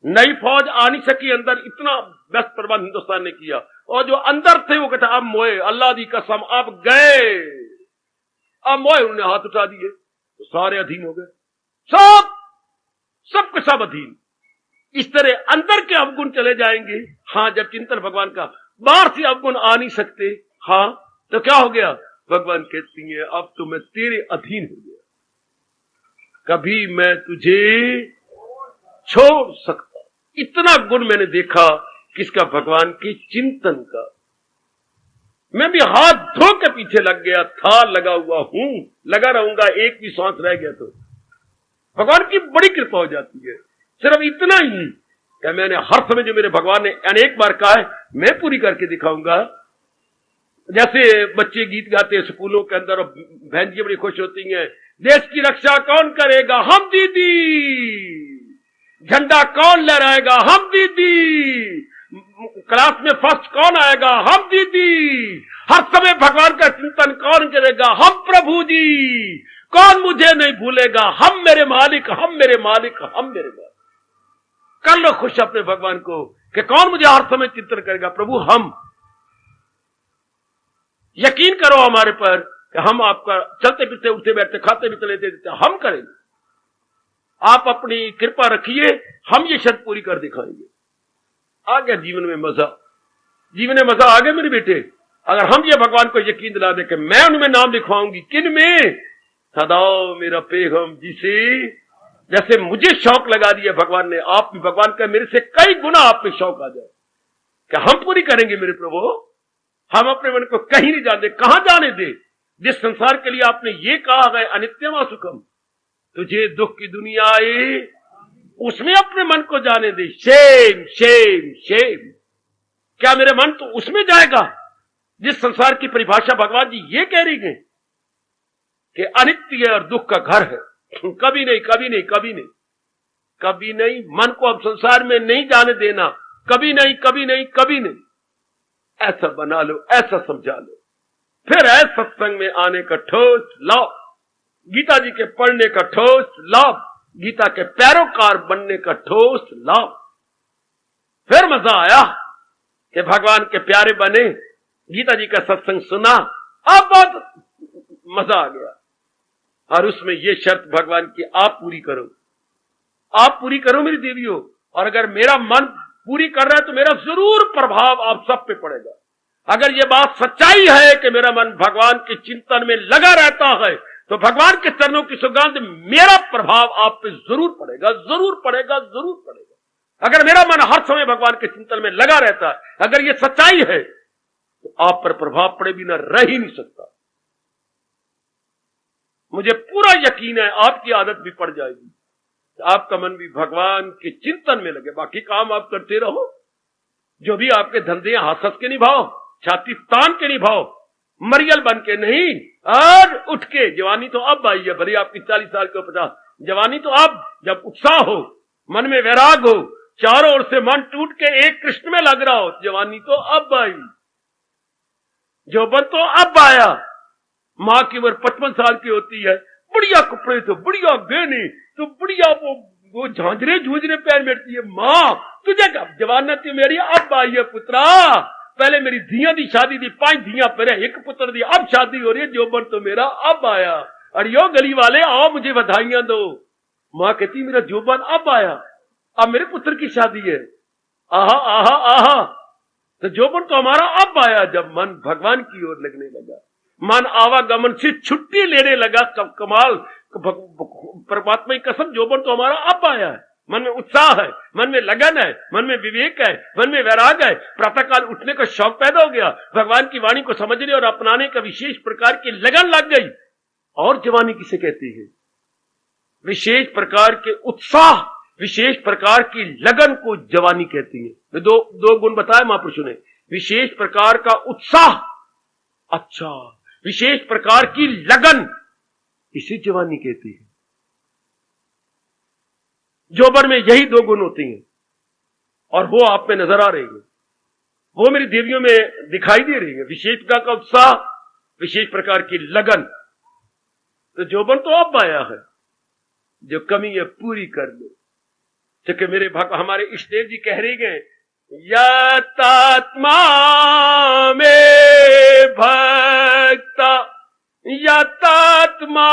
नई फौज आ नहीं सकी अंदर। इतना बेस्ट प्रबंध हिंदुस्तान ने किया। और जो अंदर थे वो कहते अब मोए, अल्लाह दी कसम अब गए, अब मोए, उन्होंने हाथ उठा दिए तो सारे अधीन हो गए, सब के सब अधीन। इस तरह अंदर के अवगुण चले जाएंगे। हाँ, जब चिंतन भगवान का, बाहर से अवगुण आ नहीं सकते। हाँ, तो क्या हो गया? भगवान कहती है अब तो मैं तेरे अधीन हो गया, कभी मैं तुझे छोड़ सकता। इतना गुण मैंने देखा किसका? भगवान के चिंतन का। मैं भी हाथ धो के पीछे लग गया था, लगा हुआ हूं, लगा रहूंगा, एक भी सांस रह गया तो भगवान की बड़ी कृपा हो जाती है। सिर्फ इतना ही कि मैंने हर समय जो मेरे भगवान ने अनेक बार कहा है मैं पूरी करके दिखाऊंगा। जैसे बच्चे गीत गाते हैं स्कूलों के अंदर, और बहन जी बड़ी खुश होती हैं, देश की रक्षा कौन करेगा? हम दीदी। झंडा कौन लहराएगा? हम दीदी। क्लास में फर्स्ट कौन आएगा? हम दीदी। हर समय भगवान का चिंतन कौन करेगा? हम प्रभु जी। कौन मुझे नहीं भूलेगा? हम मेरे मालिक, हम मेरे मालिक, हम मेरे मालिक। कर लो खुश अपने भगवान को कि कौन मुझे हर समय चिंतन करेगा? प्रभु हम। यकीन करो हमारे पर कि हम आपका चलते फिरते, उठते बैठते, खाते पीते, लेते देते हम करेंगे। आप अपनी कृपा रखिए, हम ये शर्त पूरी कर दिखाएंगे। आ गया जीवन में मजा, जीवन में मजा आ गया मेरे बेटे। अगर हम ये भगवान को यकीन दिला दे कि मैं उनमें नाम लिखवाऊंगी, किन में? सदा मेरा पेगम जिसे, जैसे मुझे शौक लगा दिया भगवान ने, आप भी भगवान का मेरे से कई गुना आप में शौक आ जाए कि हम पूरी करेंगे मेरे प्रभु। हम अपने मन को कहीं नहीं जाने, कहां जाने दे। जिस संसार के लिए आपने ये कहा है अनित्यम सुखम, तुझे दुख की दुनिया आए, उसमें अपने मन को जाने दे। Shem Shem Shem. क्या मेरे मन तो उसमें जाएगा जिस संसार की परिभाषा भगवान जी ये कह रही है कि अनित्य और दुख का घर है। कभी नहीं, कभी नहीं, कभी नहीं, कभी नहीं। मन को अब संसार में नहीं जाने देना। कभी नहीं, कभी नहीं, कभी नहीं। ऐसा बना लो, ऐसा समझा लो। फिर ऐसा सत्संग में आने का ठोस लाभ, गीता जी के पढ़ने का ठोस लाभ, गीता के पैरोकार बनने का ठोस लाभ। फिर मजा आया कि भगवान के प्यारे बने, गीता जी का सत्संग सुना, अब बहुत मजा आ गया। और उसमें ये शर्त भगवान की आप पूरी करो, आप पूरी करो मेरी देवियों। और अगर मेरा मन पूरी कर रहा है तो मेरा जरूर प्रभाव आप सब पे पड़ेगा। अगर ये बात सच्चाई है कि मेरा मन भगवान के चिंतन में लगा रहता है तो भगवान के चरणों की सुगंध, मेरा प्रभाव आप पे जरूर पड़ेगा, जरूर पड़ेगा, जरूर पड़ेगा। अगर मेरा मन हर समय भगवान के चिंतन में लगा रहता है, अगर ये सच्चाई है तो आप पर प्रभाव पड़े बिना रह ही नहीं सकता। मुझे पूरा यकीन है आपकी आदत भी पड़ जाएगी, आपका मन भी भगवान के चिंतन में लगे। बाकी काम आप करते रहो, जो भी आपके धंधे हाथ के निभाओ, छाती तान के निभाओ, मरियल बन के नहीं। और उठ के, जवानी तो अब आई है, भले आपकी 40 साल के 50, जवानी तो अब, जब उत्साह हो, मन में वैराग हो, चारों ओर से मन टूट के एक कृष्ण में लग रहा हो, जवानी तो अब आई, जौवन तो अब आया। माँ की उम्र 55 साल की होती है, बढ़िया कपड़े तो बढ़िया गहने तो बढ़िया, वो झांझरे झूझरे पहन बैठती है। माँ तुझे क्या जवानी मेरी अब आई है पुत्रा, पहले मेरी धिया दी शादी दी, 5 धिया पहले, 1 पुत्र दी, अब शादी हो रही है, जौवन तो मेरा अब आया। अरे यो गली वाले आओ मुझे बधाइयां दो। माँ कहती मेरा जौवन अब आया, अब मेरे पुत्र की शादी है। आहा आहा आहा, तो जौवन तो हमारा अब आया। जब मन भगवान की ओर लगने लगा, मन आवागमन से छुट्टी लेने लगा, कमाल, परमात्मा की कसम, जौवन तो हमारा अब आया है। मन में उत्साह है, मन में लगन है, मन में विवेक है, मन में वैराग है, प्रातःकाल उठने का शौक पैदा हो गया, भगवान की वाणी को समझने और अपनाने का विशेष प्रकार की लगन लग गई। और जवानी किसे कहती है? विशेष प्रकार के उत्साह, विशेष प्रकार की लगन को जवानी कहती है। दो गुण बताए महापुरुषों ने, विशेष प्रकार का उत्साह, अच्छा, विशेष प्रकार की लगन, इसी जवानी कहती है। जोबर में यही दो गुण होती हैं और वो आप में नजर आ रही है, वो मेरी देवियों में दिखाई दे रही है। विशेष प्रकार का उत्साह, विशेष प्रकार की लगन। तो जोबन तो अब आया है, जो कमी है पूरी कर दो। क्योंकि मेरे हमारे इष्टदेव जी कह रही गए, यतात्मा में भक्ता, यतात्मा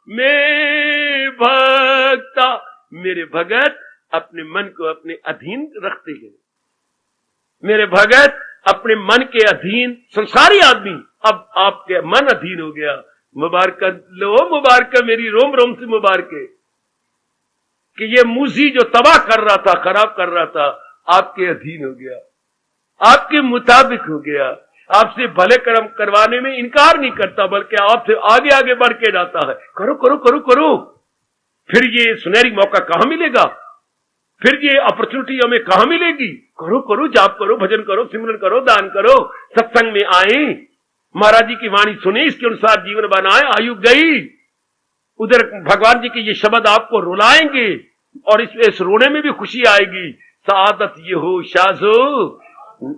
में भक्ता। मेरे भगत अपने मन को अपने अधीन रखते हैं। मेरे भगत अपने मन के अधीन, संसारी आदमी अब आपके मन अधीन हो गया। मुबारक लो, मुबारक मेरी रोम रोम से मुबारक कि ये मूसी जो तबाह कर रहा था, खराब कर रहा था, आपके अधीन हो गया, आपके मुताबिक हो गया। आपसे भले कर्म करवाने में इनकार नहीं करता, बल्कि आपसे आगे आगे बढ़ के जाता है। करो करो करो करो। फिर ये सुनहरी मौका कहां मिलेगा? फिर ये अपॉर्चुनिटी हमें कहां मिलेगी? करो करो, जाप करो, भजन करो, सिमरन करो, दान करो, सत्संग में आए, महाराज जी की वाणी सुने, इसके अनुसार जीवन बनाए। आयु गई, उधर भगवान जी के ये शब्द आपको रुलाएंगे और इस रोने में भी खुशी आएगी। सादत ये हो शाजो,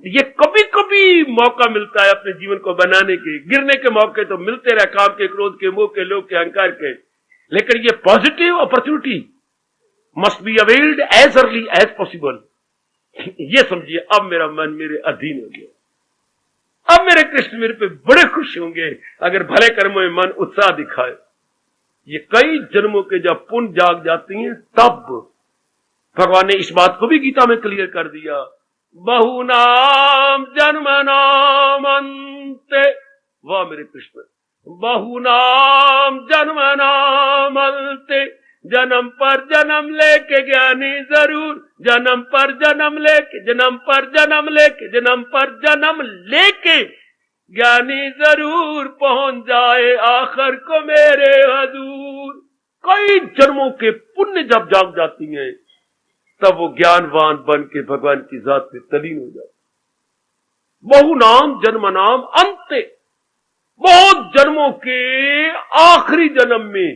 ये कभी कभी मौका मिलता है अपने जीवन को बनाने के। गिरने के मौके तो मिलते रहे, काम के, क्रोध के, मोह के, लोभ के, अहंकार के, लेकिन ये positive opportunity must be availed as early as possible. ये समझिए, अब मेरा मन मेरे अधीन हो गया। अब मेरे कृष्ण मेरे पे बड़े खुश होंगे अगर भले कर्मों में मन उत्साह दिखाए। ये कई जन्मों के जब पुण्य जाग जाती हैं, तब भगवान ने इस बात को भी गीता में क्लियर कर दिया। बहुनाम जन्मनाम अंते, वाह मेरे कृष्ण, बहुनाम जन्मनाम अंते, जन्म पर जन्म लेके ज्ञानी जरूर, जन्म पर जन्म लेके, जन्म पर जन्म लेके, जन्म पर जन्म लेके ज्ञानी जरूर पहुंच जाए आखिर को मेरे हजूर। कई जन्मों के पुण्य जब जाग जाती हैं, तब वो ज्ञानवान बन के भगवान की जात में तलीन हो जाते। बहु नाम जन्म नाम अंते, बहुत जन्मों के आखिरी जन्म में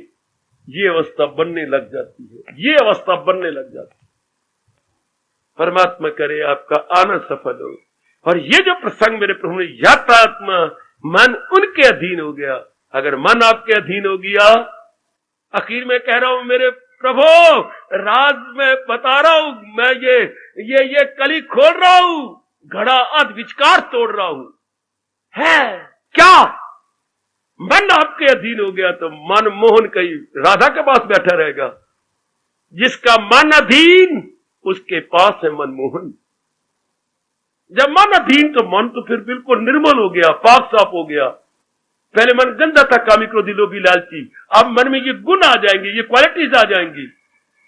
ये अवस्था बनने लग जाती है, ये अवस्था बनने लग जाती है। परमात्मा करे आपका आना सफल हो। और ये जो प्रसंग मेरे प्रभु ने, यात्रात्मा, मन उनके अधीन हो गया। अगर मन आपके अधीन हो गया, आखिर में कह रहा हूं मेरे प्रभु, राज में बता रहा हूं, मैं ये कली खोल रहा हूं, घड़ा अध विचकार तोड़ रहा हूं। है क्या? मन आपके अधीन हो गया तो मन मोहन कहीं राधा के पास बैठा रहेगा। जिसका मन अधीन, उसके पास है मनमोहन। जब मन अधीन, तो मन तो फिर बिल्कुल निर्मल हो गया, पाक साफ हो गया। पहले मन गंदा था, कामी क्रोधी लोभी लालची, अब मन में ये गुण आ जाएंगे, ये क्वालिटीज आ जाएंगी।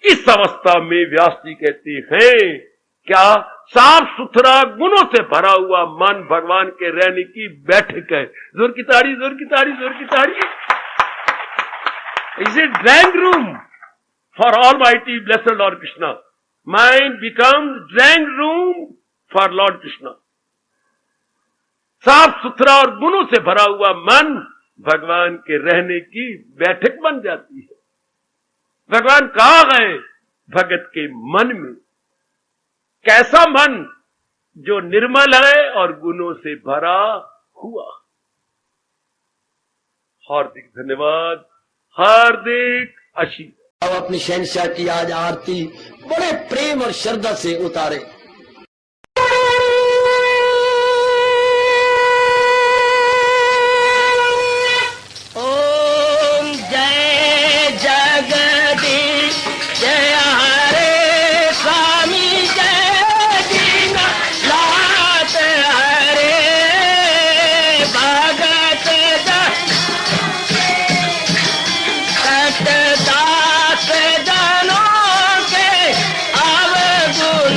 इस अवस्था में व्यास जी कहते हैं क्या? साफ सुथरा गुणों से भरा हुआ मन भगवान के रहने की बैठक है। जोर की ताड़ी, जोर की ताड़ी, जोर की ताड़ी। Is it drawing room for almighty blessed Lord Krishna. Mind becomes drawing room for Lord Krishna. साफ सुथरा और गुणों से भरा हुआ मन भगवान के रहने की बैठक बन जाती है। भगवान कहाँ गए? भगत के मन में। कैसा मन? जो निर्मल है और गुणों से भरा हुआ। हार्दिक धन्यवाद, हार्दिक आशीर्वाद। अब अपनी शहंशाह की आज आरती बड़े प्रेम और श्रद्धा से उतारे। ओम जय जगदीश जय हरे स्वामी जय दीनानाथ हरे भगत सतदास जनों के अवगुण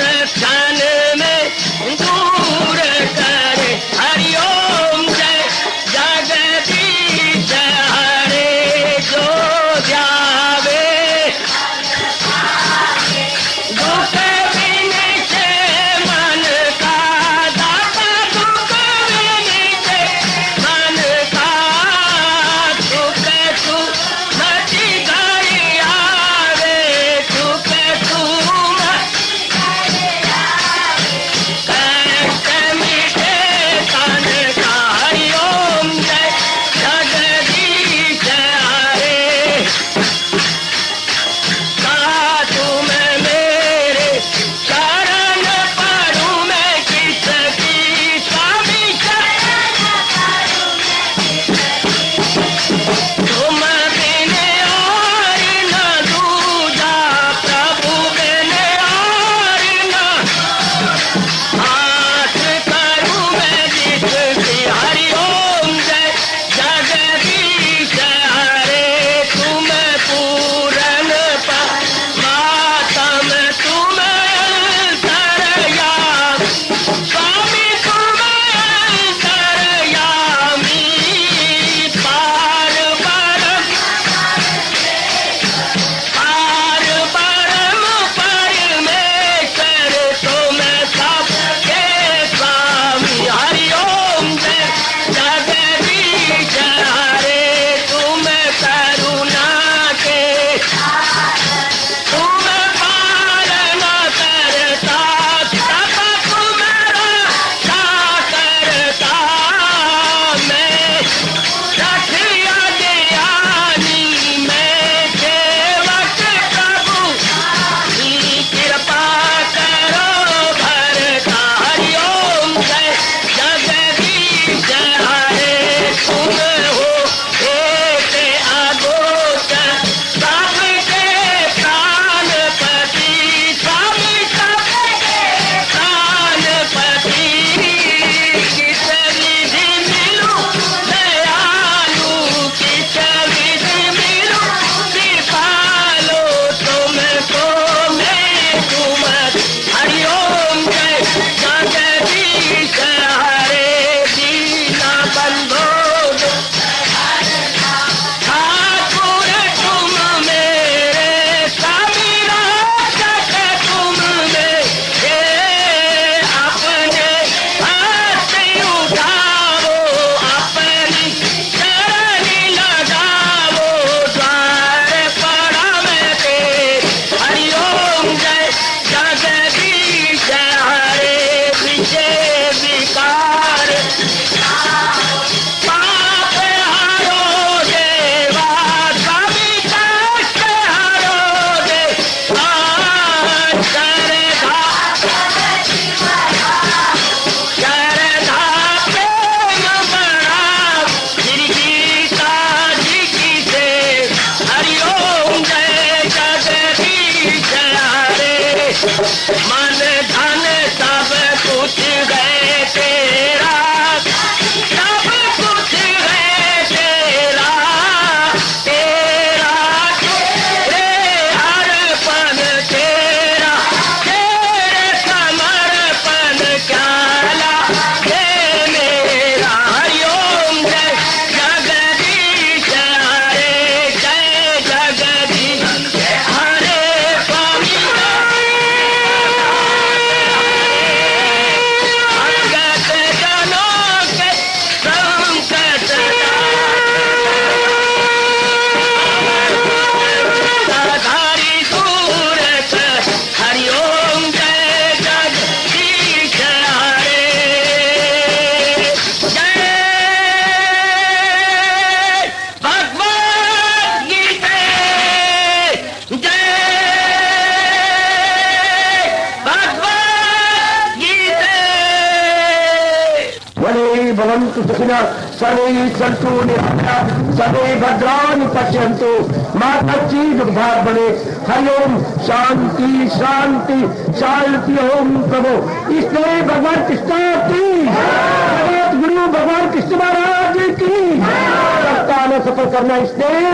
भवन्तु सुखिनः सर्वे सन्तु निरामयाः सर्वे भद्राणि पश्यन्तु मां कश्चित् दुर्भाग् बने। हरि ओम शांति शांति शांति। ओम प्रभु इसलिए भगवान कृष्ण की जगत गुरु भगवान कृष्ण महाराज की सप्ताह में सफल करना इसलिए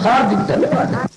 हार्दिक धन्यवाद।